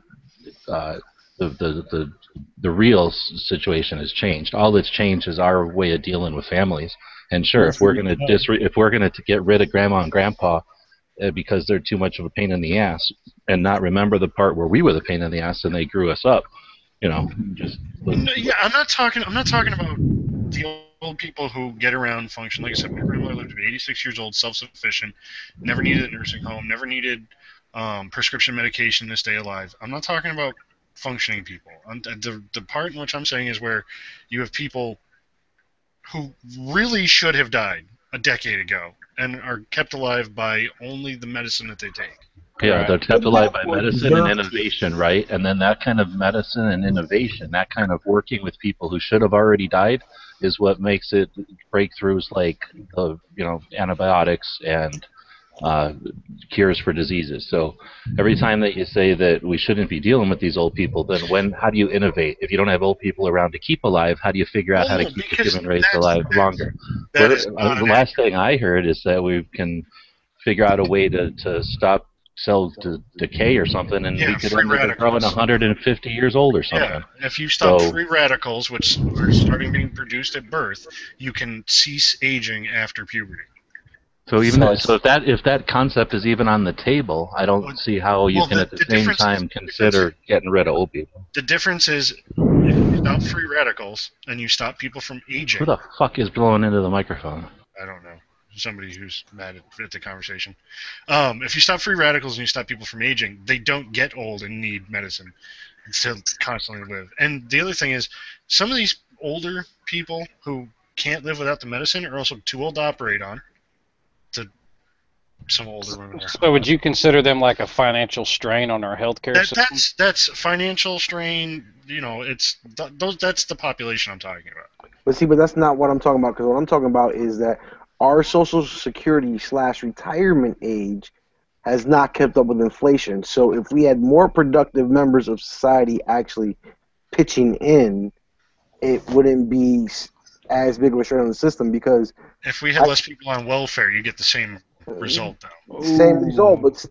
S11: real situation has changed. All that's changed is our way of dealing with families. And sure, if we're gonna get rid of grandma and grandpa because they're too much of a pain in the ass, and not remember the part where we were the pain in the ass and they grew us up, just.
S4: Yeah, I'm not talking about the old people who get around, function. Like I said, my grandmother lived to be 86 years old, self-sufficient, never needed a nursing home, never needed prescription medication to stay alive. I'm not talking about functioning people. The part in which I'm saying is where you have people who really should have died a decade ago and are kept alive by only the medicine that they take.
S11: Yeah, they're kept alive by medicine and innovation, right? And then that kind of medicine and innovation, that kind of working with people who should have already died, is what makes it breakthroughs like antibiotics and cures for diseases. So every time that you say that we shouldn't be dealing with these old people, then how do you innovate? If you don't have old people around to keep alive, how do you figure out how to keep the human race alive longer? The last thing I heard is that we can figure out a way to stop cell decay or something, and we could end up growing 150 years old or something.
S4: Yeah, if you stop free radicals, which are starting being produced at birth, you can cease aging after puberty.
S11: So if that concept is even on the table, I don't see how you can at the same time consider getting rid of old people.
S4: The difference is, if you stop free radicals and you stop people from aging.
S11: Who the fuck is blowing into the microphone?
S4: I don't know. Somebody who's mad at the conversation. If you stop free radicals and you stop people from aging, they don't get old and need medicine to constantly live. And the other thing is, some of these older people who can't live without the medicine are also too old to operate on. Some older women.
S1: So would you consider them like a financial strain on our healthcare system?
S4: That's financial strain. That's the population I'm talking about.
S5: But that's not what I'm talking about. Because what I'm talking about is that our Social Security / retirement age has not kept up with inflation. So if we had more productive members of society actually pitching in, it wouldn't be as big of a strain on the system. Because
S4: if we had less people on welfare, you get the same result, though.
S5: Same result, but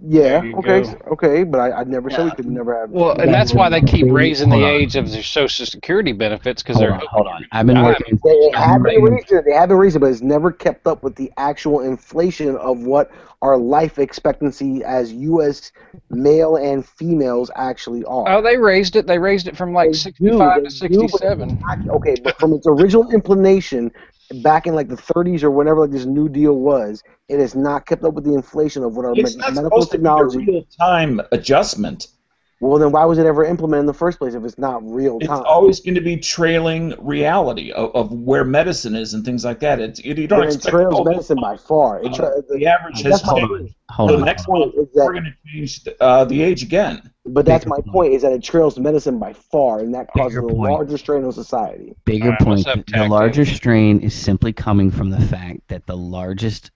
S5: okay, but I never said we could never have.
S1: Well, and that's why they keep raising the age of their Social Security benefits, because they're
S8: hold on. I've been working.
S5: They have been raising, but it's never kept up with the actual inflation of what our life expectancy as U.S. male and females actually are.
S1: Oh, they raised it. They raised it from like 65 to 67.
S5: Okay, but from its original implementation back in like the 30s or whenever like this New Deal was, it has not kept up with the inflation of what our
S9: It's not
S5: medical
S9: supposed to be
S5: technology.
S9: a real-time adjustment.
S5: Well, then why was it ever implemented in the first place if it's not real time?
S9: It's always going to be trailing reality of where medicine is and things like that. You don't expect.
S5: It trails medicine by far.
S9: The average has changed.
S8: Hold
S9: So
S8: on.
S9: next month we're going to change the age again.
S5: But that's my point, is that it trails medicine by far, and that causes a larger strain on society.
S8: Bigger point, the larger strain is simply coming from the fact that the largest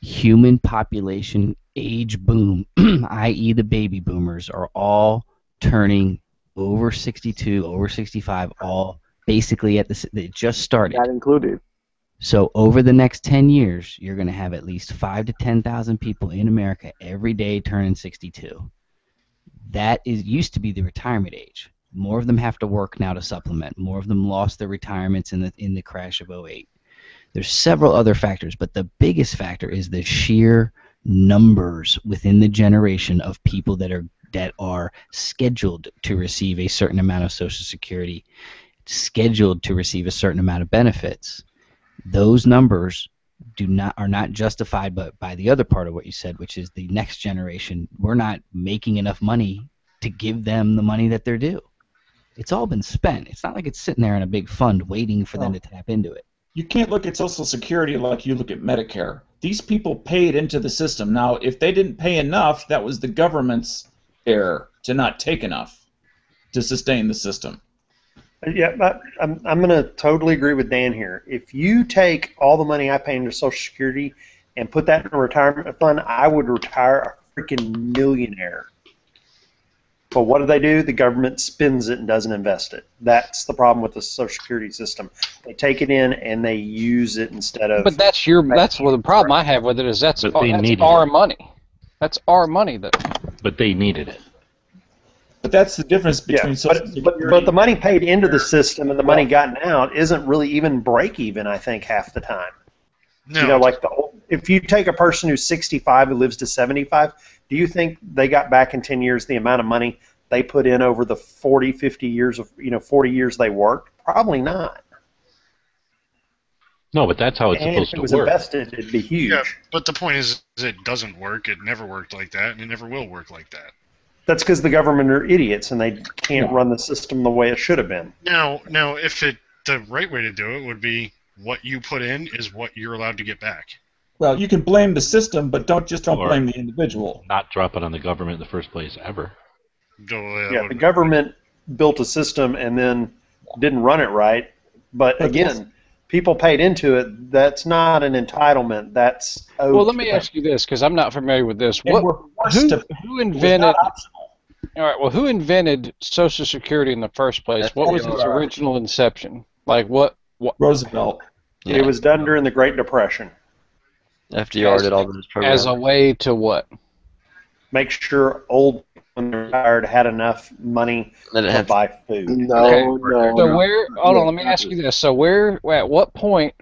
S8: human population age boom, i.e. the baby boomers, are all turning over 62, over 65, all basically they just started.
S5: That included.
S8: So over the next 10 years, you're going to have at least 5,000 to 10,000 people in America every day turning 62. That used to be the retirement age. More of them have to work now to supplement. More of them lost their retirements in the crash of '08. There's several other factors, but the biggest factor is the sheer numbers within the generation of people that are scheduled to receive a certain amount of Social Security, scheduled to receive a certain amount of benefits. Those numbers are not justified by the other part of what you said, which is the next generation. We're not making enough money to give them the money that they're due. It's all been spent. It's not like it's sitting there in a big fund waiting for them to tap into it.
S9: You can't look at Social Security like you look at Medicare. These people paid into the system. Now, if they didn't pay enough, that was the government's error to not take enough to sustain the system.
S6: Yeah, but I'm going to totally agree with Dan here. If you take all the money I pay into Social Security and put that in a retirement fund, I would retire a freaking millionaire. But what do? The government spends it and doesn't invest it. That's the problem with the Social Security system. They take it in and they use it instead of.
S1: But that's what the problem I have with it is that's our money. That's our money
S11: But they needed it.
S9: But that's the difference between Social Security.
S6: But the money paid into the system and the money gotten out isn't really even break even, I think, half the time. No. You know, like if you take a person who's 65 who lives to 75, do you think they got back in 10 years the amount of money they put in over the 40, 50 years of 40 years they worked? Probably not.
S11: No, but that's how it's supposed to work.
S6: If it was invested, it'd be huge.
S4: Yeah, but the point is it doesn't work. It never worked like that, and it never will work like that.
S6: That's because the government are idiots and they can't run the system the way it should have been.
S4: Now, if the right way to do it would be what you put in is what you're allowed to get back.
S9: Well, you can blame the system, but don't blame the individual.
S11: Not drop it on the government in the first place ever.
S6: The government built a system and then didn't run it right. But again, people paid into it. That's not an entitlement. That's owed.
S1: Well, let me ask you this, because I'm not familiar with this. Who invented? All right. Well, who invented Social Security in the first place? What was its original inception? Like what?
S9: Roosevelt.
S6: Yeah. It was done during the Great Depression.
S7: FDR did all those programs.
S1: As a way to what?
S6: Make sure old when they're retired had enough money to buy food.
S5: No.
S1: So hold on, let me ask you this. So at what point,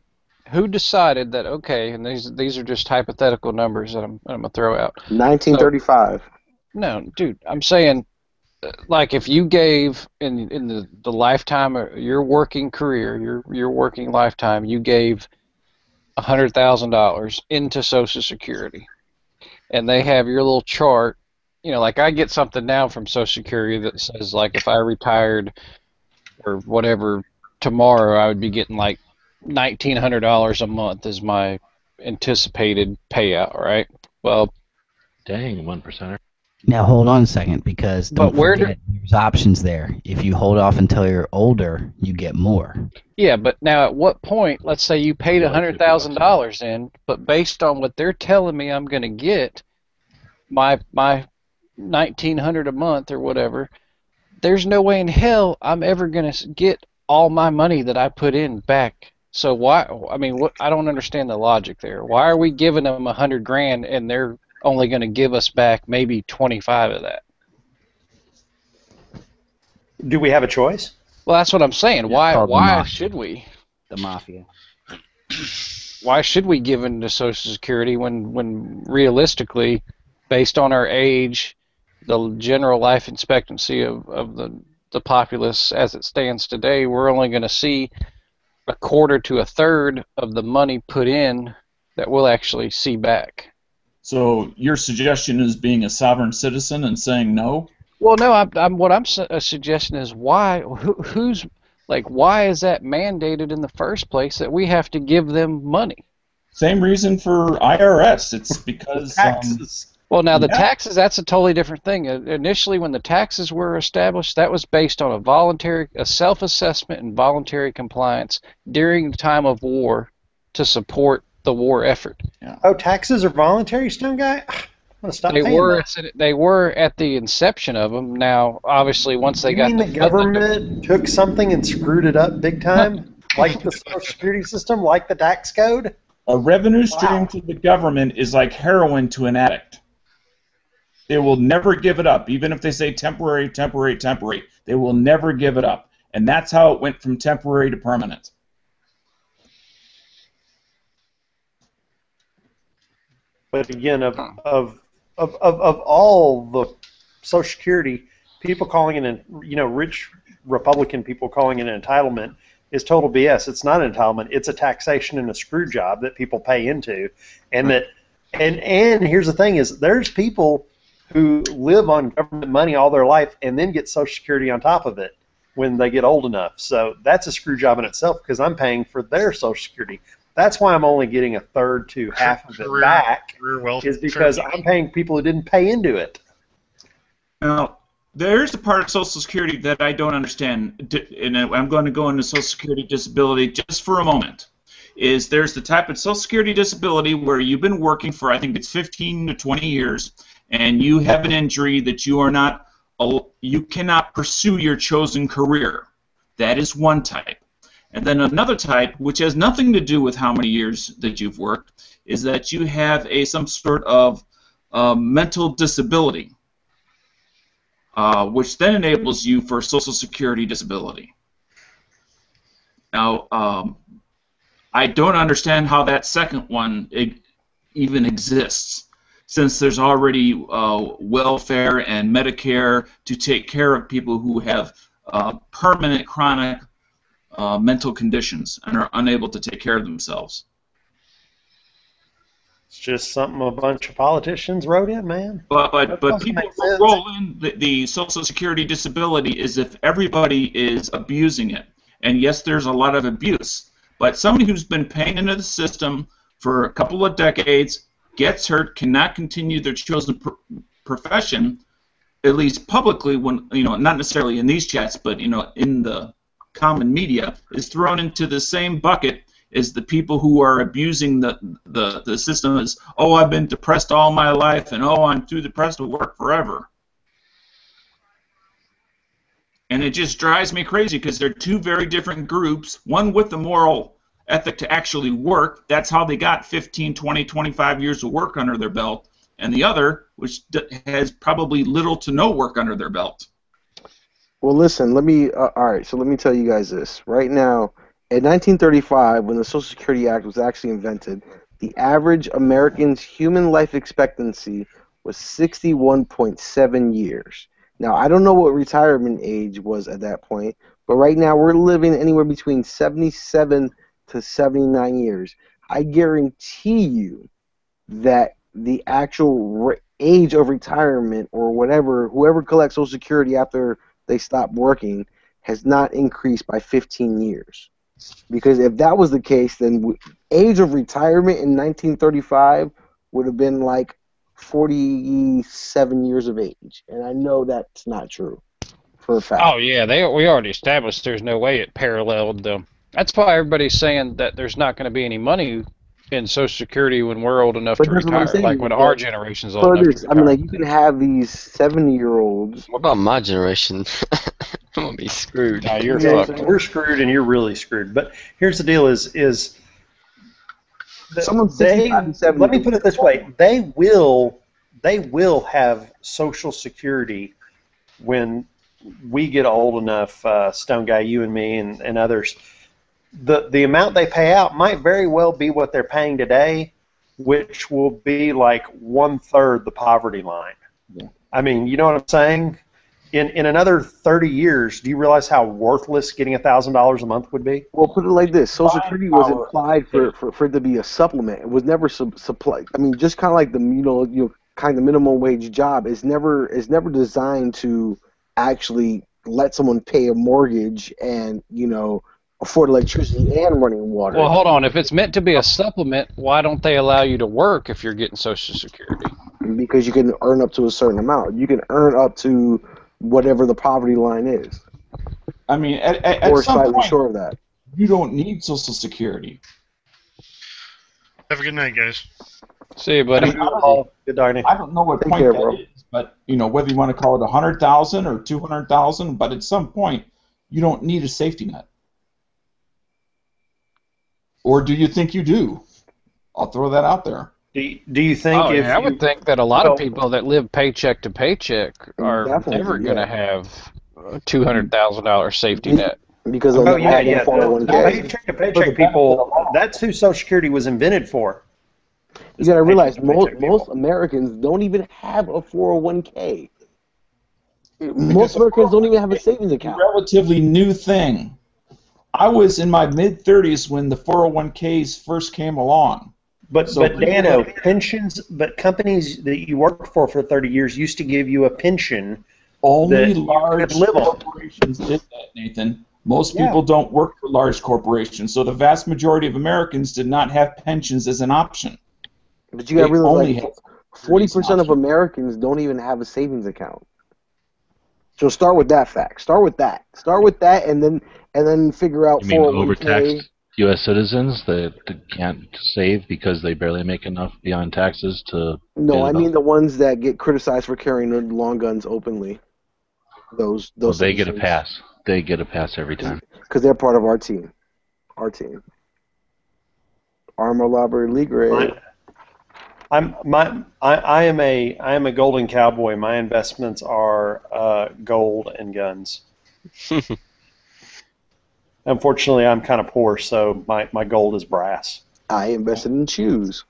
S1: who decided that, okay, and these are just hypothetical numbers that I'm going to throw out.
S5: 1935.
S1: No, dude, I'm saying, like, if you gave in the lifetime of your working career, your working lifetime, you gave $100,000 into Social Security, and they have your little chart. Like I get something now from Social Security that says, like, if I retired or whatever tomorrow, I would be getting like $1,900 a month as my anticipated payout, right? Well,
S11: dang, 1%er.
S8: Now hold on a second, because don't forget, there's options there. If you hold off until you're older, you get more.
S1: Yeah, but now at what point? Let's say you paid $100,000 in, but based on what they're telling me, I'm going to get my $1,900 a month or whatever. There's no way in hell I'm ever going to get all my money that I put in back. So why? I mean, I don't understand the logic there. Why are we giving them $100,000 and they're only going to give us back maybe 25 of that?
S6: Do we have a choice?
S1: Well, that's what I'm saying. Why should we?
S8: The mafia.
S1: Why should we give into Social Security when realistically, based on our age, the general life expectancy of the populace as it stands today, we're only going to see a quarter to a third of the money put in that we'll actually see back.
S9: So your suggestion is being a sovereign citizen and saying no?
S1: Well, no. What I'm suggesting is why? Who's like? Why is that mandated in the first place that we have to give them money?
S9: Same reason for IRS. It's because
S6: taxes.
S1: Well, now the taxes, that's a totally different thing. Initially, when the taxes were established, that was based on a self-assessment and voluntary compliance during the time of war to support the war effort.
S6: Yeah. Oh, taxes are voluntary, Stone Guy? I'm gonna stop paying that.
S1: They were at the inception of them. Now, obviously, once they got...
S6: You mean the government took something and screwed it up big time? Like the Social Security system? Like the tax code?
S9: A revenue stream to the government is like heroin to an addict. They will never give it up, even if they say temporary, temporary, temporary. They will never give it up. And that's how it went from temporary to permanent.
S6: But again, of all the Social Security, people calling it, rich Republican people calling it an entitlement is total BS. It's not an entitlement. It's a taxation and a screw job that people pay into. And and here's the thing is there's people who live on government money all their life and then get Social Security on top of it when they get old enough. So that's a screw job in itself because I'm paying for their Social Security. That's why I'm only getting a third to half of it back, is because I'm paying people who didn't pay into it.
S9: Now, there's a part of Social Security that I don't understand, and I'm going to go into Social Security disability just for a moment. There's the type of Social Security disability where you've been working for, I think it's 15 to 20 years, and you have an injury that you cannot pursue your chosen career. That is one type. And then another type, which has nothing to do with how many years that you've worked, is that you have some sort of mental disability, which then enables you for Social Security disability. Now, I don't understand how that second one even exists, since there's already welfare and Medicare to take care of people who have permanent chronic mental conditions and are unable to take care of themselves.
S6: It's just something a bunch of politicians wrote in, man.
S9: But people roll in the Social Security disability as if everybody is abusing it. And yes, there's a lot of abuse. But somebody who's been paying into the system for a couple of decades, gets hurt, cannot continue their chosen profession, at least publicly, when not necessarily in these chats, but in the common media, is thrown into the same bucket as the people who are abusing the system as, oh, I've been depressed all my life, and oh, I'm too depressed to work forever. And it just drives me crazy because they're two very different groups, one with the moral ethic to actually work. That's how they got 15, 20, 25 years of work under their belt, and the other, which has probably little to no work under their belt.
S5: Well, listen, let me tell you guys this. Right now, in 1935, when the Social Security Act was actually invented, the average American's human life expectancy was 61.7 years. Now, I don't know what retirement age was at that point, but right now we're living anywhere between 77 to 79 years. I guarantee you that the actual age of retirement or whatever, whoever collects Social Security after they stop working, has not increased by 15 years. Because if that was the case, then age of retirement in 1935 would have been like 47 years of age. And I know that's not true for a fact.
S1: Oh, yeah, we already established there's no way it paralleled them. That's why everybody's saying that there's not going to be any money in Social Security when we're old enough to retire, like when our generation's old enough to retire.
S5: I mean, like, you can have these 70-year-olds.
S7: What about my generation? I'm going to be screwed.
S1: No, you're fucked.
S6: We're screwed and you're really screwed. But here's the deal is let me put it this way. They will have Social Security when we get old enough, Stone Guy, you and me and others. The amount they pay out might very well be what they're paying today, which will be like 1/3 the poverty line. Yeah. I mean, you know what I'm saying? in another 30 years, do you realize how worthless getting $1,000 a month would be?
S5: Well, put it like this: Social Security was implied for it to be a supplement. It was never supply. I mean, just kind of like the kind of minimum wage job. It's never designed to actually let someone pay a mortgage and afford electricity and running water.
S1: Well, hold on. If it's meant to be a supplement, why don't they allow you to work if you're getting Social Security?
S5: Because you can earn up to a certain amount. You can earn up to whatever the poverty line is.
S9: I mean, at
S5: or
S9: some
S5: slightly
S9: point,
S5: short of that.
S9: You don't need Social Security.
S4: Have a good night, guys.
S1: See you, buddy.
S6: Good night.
S9: I don't know what point that is, but whether you want to call it 100,000 or 200,000, but at some point, you don't need a safety net. Or do you think you do? I'll throw that out there.
S6: Do you think?
S1: I would think that a lot of people that live paycheck to paycheck are never going to have a $200,000 safety net.
S5: Because
S6: the paycheck to paycheck people, that's who Social Security was invented for.
S5: You got to realize most Americans don't even have a 401k. Most Americans don't even have a savings account.
S9: It's a relatively new thing. I was in my mid-30s when the 401ks first came along.
S6: But Dano, pensions, but companies that you worked for 30 years used to give you a pension.
S9: Only large corporations did that, Nathan. Most people don't work for large corporations, so the vast majority of Americans did not have pensions as an option.
S5: But you got to realize 40% of Americans don't even have a savings account. So start with that fact. Start with that, and then figure out.
S11: You mean overtaxed U.S. citizens that can't save because they barely make enough beyond taxes to?
S5: No, I mean the ones that get criticized for carrying their long guns openly. Those
S11: they get a pass. They get a pass every time.
S5: Because they're part of our team. Armor Lobber Ligre.
S6: I am a golden cowboy. My investments are gold and guns. Unfortunately, I'm kind of poor, so my gold is brass.
S5: I invested in shoes.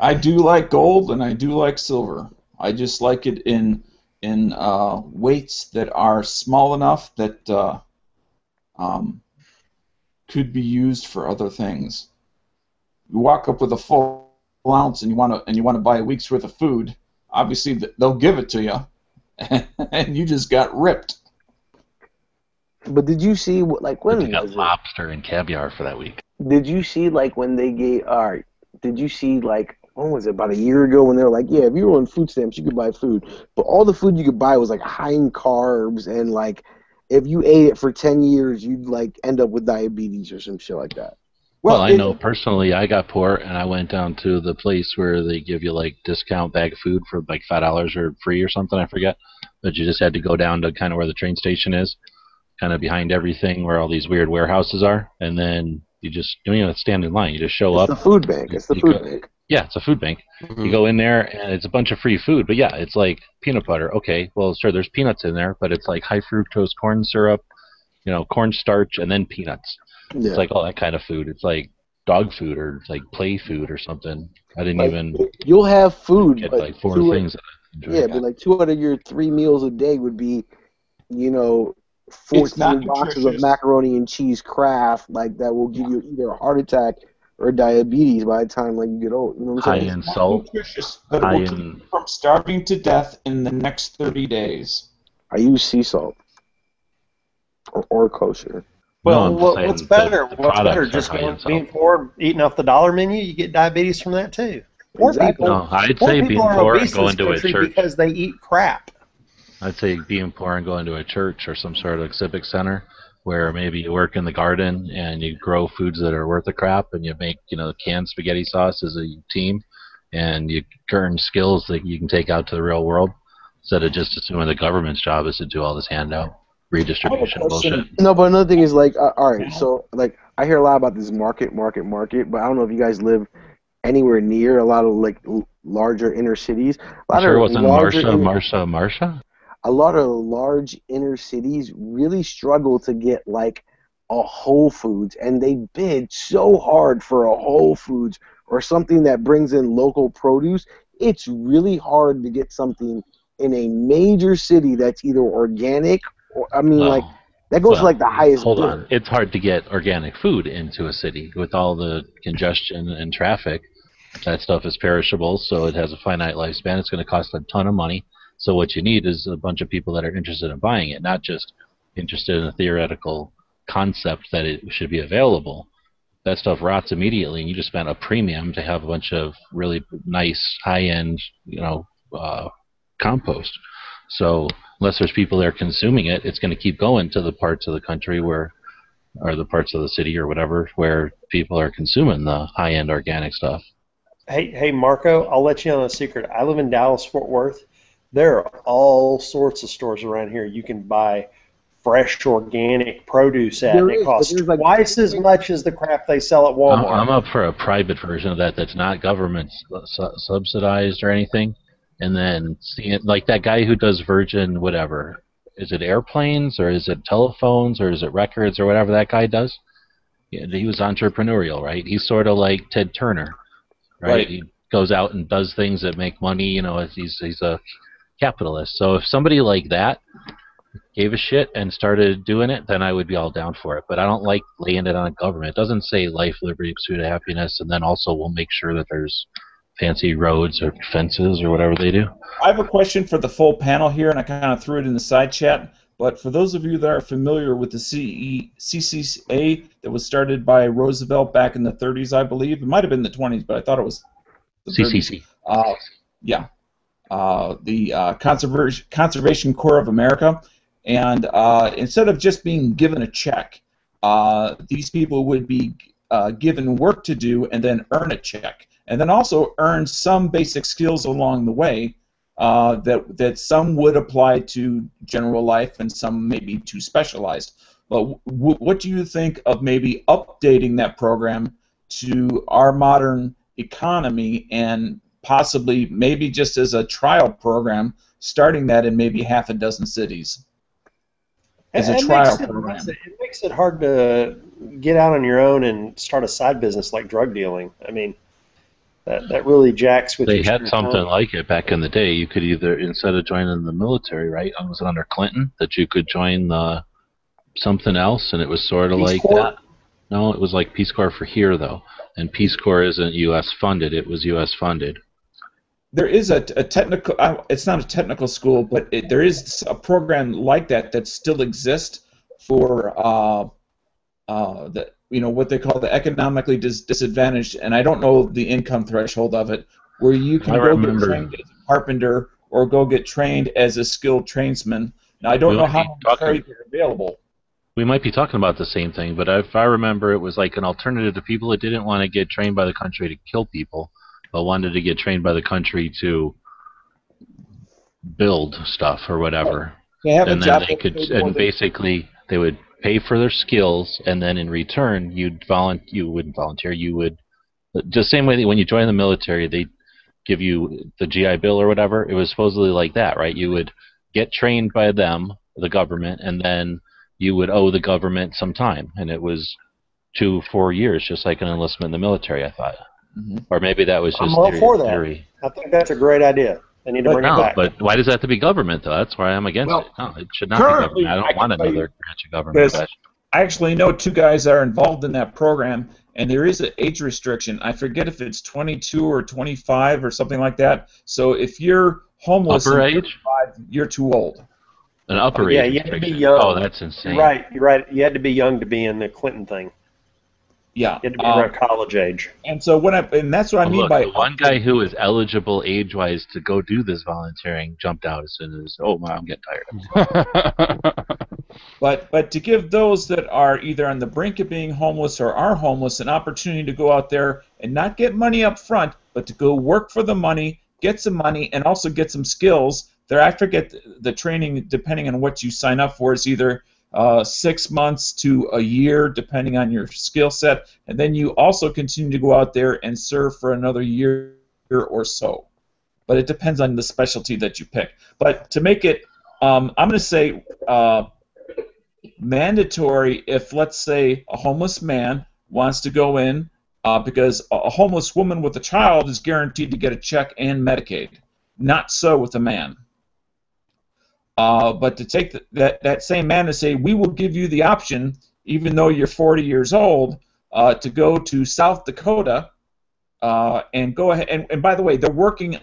S9: I do like gold and I do like silver. I just like it in weights that are small enough that could be used for other things. You walk up with a full ounce and you want to buy a week's worth of food. Obviously, they'll give it to you, and you just got ripped.
S5: But did you see when
S11: you got lobster and caviar for that week?
S5: Did you see when they gave? Did you see when was it, about a year ago, when they were like, yeah, if you were on food stamps, you could buy food, but all the food you could buy was high in carbs, and if you ate it for 10 years, you'd end up with diabetes or some shit like that.
S11: Well, I know personally, I got poor, and I went down to the place where they give you discount bag of food for $5 or free or something, I forget, but you just had to go down to kind of where the train station is, kind of behind everything where all these weird warehouses are, and then you just don't even have to stand in line. You just show up.
S5: It's the food bank. Bank.
S11: Yeah, it's a food bank. Mm-hmm. You go in there, and it's a bunch of free food. But yeah, it's like peanut butter. Okay, well, sure, there's peanuts in there, but it's high fructose corn syrup, cornstarch, and then peanuts. Yeah. It's all that kind of food. It's like dog food or play food or something. I didn't even.
S5: You'll have food,
S11: get
S5: but
S11: 4 things.
S5: But 2 out of your 3 meals a day would be, 14 boxes of macaroni and cheese Kraft, that will give you either a heart attack or diabetes by the time you get old. You know what I'm saying?
S11: High in salt.
S9: But it will keep you from starving to death in the next 30 days.
S5: I use sea salt or kosher.
S6: Well, what's better? Just being poor, eating off the dollar menu, you get diabetes from that too.
S11: Exactly. No, I'd say being poor and going to a church
S6: because they eat crap.
S11: I'd say being poor and going to a church or some sort of civic center where maybe you work in the garden and you grow foods that are worth a crap, and you make canned spaghetti sauce as a team, and you earn skills that you can take out to the real world instead of just assuming the government's job is to do all this handout redistribution bullshit.
S5: No, but another thing is all right, so I hear a lot about this market, but I don't know if you guys live anywhere near a lot of larger inner cities.
S11: Sure, wasn't Marsha?
S5: A lot of large inner cities really struggle to get a Whole Foods, and they bid so hard for a Whole Foods or something that brings in local produce. It's really hard to get something in a major city that's either organic or, I mean, like, that goes to, like, the highest
S11: hold
S5: bidder.
S11: on. It's hard to get organic food into a city with all the congestion and traffic. That stuff is perishable, so it has a finite lifespan. It's going to cost a ton of money. So what you need is a bunch of people that are interested in buying it, not just interested in the theoretical concept that it should be available. That stuff rots immediately, and you just spend a premium to have a bunch of really nice, high-end, compost. So unless there's people there consuming it, it's going to keep going to the parts of the country or the parts of the city or whatever, where people are consuming the high-end organic stuff.
S6: Hey, Marco, I'll let you in on a secret. I live in Dallas, Fort Worth. There are all sorts of stores around here you can buy fresh organic produce at, and it costs twice as much as the crap they sell at Walmart.
S11: I'm up for a private version of that that's not government subsidized or anything. And then like that guy who does Virgin whatever. Is it airplanes or is it telephones or is it records or whatever that guy does? Yeah, he was entrepreneurial, right? He's sort of like Ted Turner, right? He goes out and does things that make money. He's a capitalist. So if somebody like that gave a shit and started doing it, then I would be all down for it. But I don't like laying it on government. It doesn't say life, liberty, pursuit of happiness, and then also we'll make sure that there's fancy roads or fences or whatever they do.
S9: I have a question for the full panel here, and I kind of threw it in the side chat. But for those of you that are familiar with the CCA that was started by Roosevelt back in the 30s, I believe. It might have been the 20s, but I thought it was the 30s.
S11: CCC.
S9: Yeah. The Conservation Corps of America. And instead of just being given a check, these people would be given work to do and then earn a check. And then also earn some basic skills along the way that some would apply to general life and some maybe too specialized. But what do you think of maybe updating that program to our modern economy and possibly maybe just as a trial program, starting that in maybe half a dozen cities as a trial program?
S6: It makes it hard to get out on your own and start a side business like drug dealing. I mean, that really jacks with.
S11: They had something like it back in the day. You could either, instead of joining the military, right? Was it under Clinton that you could join the something else, and it was sort of like that. No, it was like Peace Corps for here though, and Peace Corps isn't U.S. funded. It was U.S. funded.
S9: There is a technical. It's not a technical school, but there is a program like that still exists for what they call the economically disadvantaged, and I don't know the income threshold of it, where you can go get trained as a carpenter or go get trained as a skilled tradesman. Now I don't know how many trades are available.
S11: We might be talking about the same thing, but if I remember, it was like an alternative to people that didn't want to get trained by the country to kill people, but wanted to get trained by the country to build stuff or whatever. And then they could, and basically they would pay for their skills, and then in return you wouldn't volunteer. You would, just the same way that when you join the military, they give you the GI Bill or whatever. It was supposedly like that, right? You would get trained by them, the government, and then you would owe the government some time, and it was 2-4 years, just like an enlistment in the military, I thought.
S9: Mm-hmm.
S11: Or maybe that was just
S6: I'm all for that.
S11: theory.
S6: I think that's a great idea. They need to bring it back.
S11: But why does that have to be government, though? That's why I'm against it. No, it should not be government. I don't want another branch of government.
S9: I actually know 2 guys that are involved in that program, and there is an age restriction. I forget if it's 22 or 25 or something like that. So if you're homeless
S11: upper
S9: at
S11: age?
S9: 35, you're too old.
S11: An upper age.
S6: Yeah, you had to be young.
S11: Oh, that's insane.
S6: You're right. You had to be young to be in the Clinton thing.
S9: Yeah.
S6: You had to be around college age.
S9: And so that's what I mean by
S11: the one guy who is eligible age-wise to go do this volunteering jumped out as soon as, I'm getting tired.
S9: But to give those that are either on the brink of being homeless or are homeless an opportunity to go out there and not get money up front, but to go work for the money, get some money, and also get some skills. Thereafter, get the training, depending on what you sign up for, is either 6 months to a year, depending on your skill set, and then you also continue to go out there and serve for another year or so. But it depends on the specialty that you pick. But to make it, I'm going to say mandatory if, let's say, a homeless man wants to go in, because a homeless woman with a child is guaranteed to get a check and Medicaid. Not so with a man. But to take that same man and say, we will give you the option, even though you're 40 years old, to go to South Dakota and go ahead. And by the way, they're working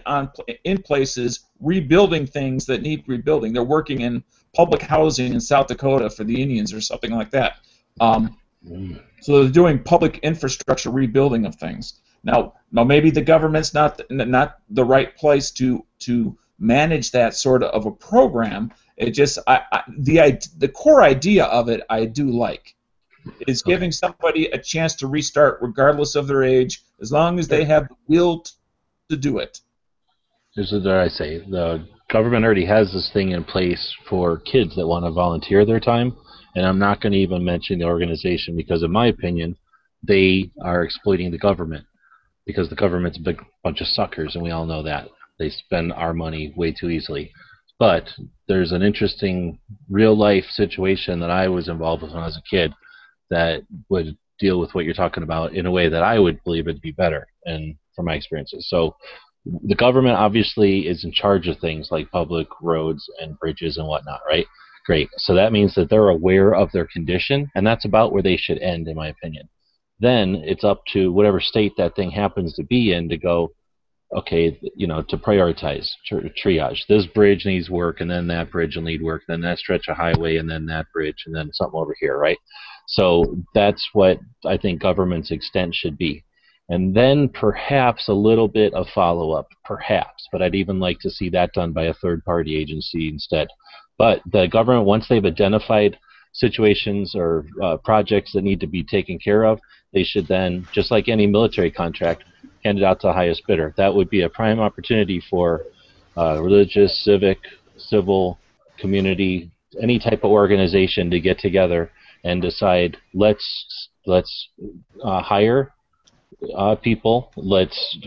S9: in places rebuilding things that need rebuilding. They're working in public housing in South Dakota for the Indians or something like that. So they're doing public infrastructure rebuilding of things. Now maybe the government's not the right place to manage that sort of a program. It just the core idea of it I do like is giving somebody a chance to restart regardless of their age, as long as they have the will to do it.
S11: Here's what I say: the government already has this thing in place for kids that want to volunteer their time, and I'm not going to even mention the organization because, in my opinion, they are exploiting the government because the government's a big bunch of suckers, and we all know that. They spend our money way too easily. But there's an interesting real-life situation that I was involved with when I was a kid that would deal with what you're talking about in a way that I would believe it to be better, and from my experiences. So the government obviously is in charge of things like public roads and bridges and whatnot, right? Great. So that means that they're aware of their condition, and that's about where they should end, in my opinion. Then it's up to whatever state that thing happens to be in to go, okay, to prioritize, triage. This bridge needs work, and then that bridge will need work, then that stretch of highway, and then that bridge, and then something over here, right? So that's what I think government's extent should be. And then perhaps a little bit of follow-up, perhaps, but I'd even like to see that done by a third-party agency instead. But the government, once they've identified situations or projects that need to be taken care of, they should then, just like any military contract, hand it out to the highest bidder. That would be a prime opportunity for religious, civic, civil, community, any type of organization to get together and decide, let's hire people, let's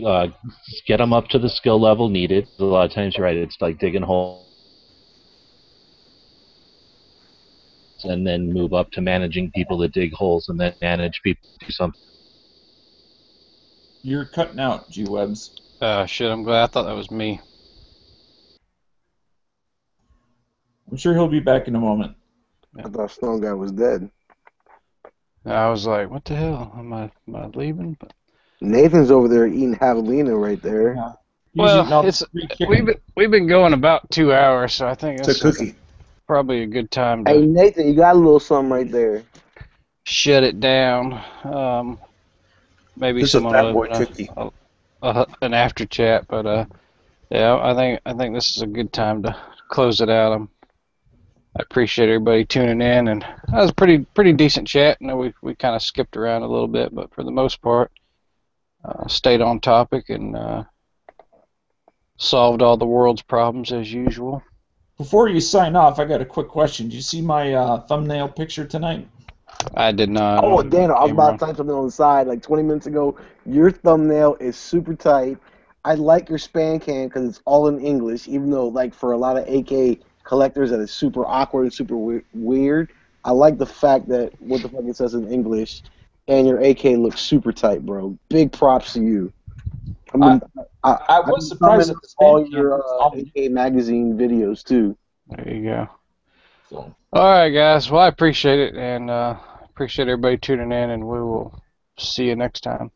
S11: get them up to the skill level needed. A lot of times, you're right, it's like digging holes, and then move up to managing people that dig holes, and then manage people to do something.
S9: You're cutting out, G-Webs.
S1: Shit, I'm glad. I thought that was me.
S9: I'm sure he'll be back in a moment.
S5: I thought Stone Guy was dead.
S1: I was like, what the hell? Am I leaving? But
S5: Nathan's over there eating javelina right there.
S9: Yeah.
S1: well, we've been going about 2 hours, so I think
S2: It's a cookie.
S1: probably a good time to
S5: Hey, Nathan, you got a little something right there.
S1: shut it down. Maybe
S2: This is a
S1: someone
S2: fat
S1: will
S2: boy
S1: open
S2: cookie.
S1: an after chat, but yeah, I think this is a good time to close it out. I appreciate everybody tuning in, and that was a pretty decent chat. I know we kind of skipped around a little bit, but for the most part, stayed on topic and solved all the world's problems as usual.
S9: Before you sign off, I got a quick question. Did you see my thumbnail picture tonight?
S1: I did not.
S5: Oh, Dan, I was about to type something on the side like 20 minutes ago. Your thumbnail is super tight. I like your span cam because it's all in English, even though, like, for a lot of AK collectors that is super awkward and super weird. I like the fact that what the fuck it says in English, and your AK looks super tight, bro. Big props to you.
S9: I was surprised at
S5: all your AK magazine videos, too.
S1: There you go.
S9: So.
S1: All right, guys. Well, I appreciate it, and appreciate everybody tuning in, and we will see you next time.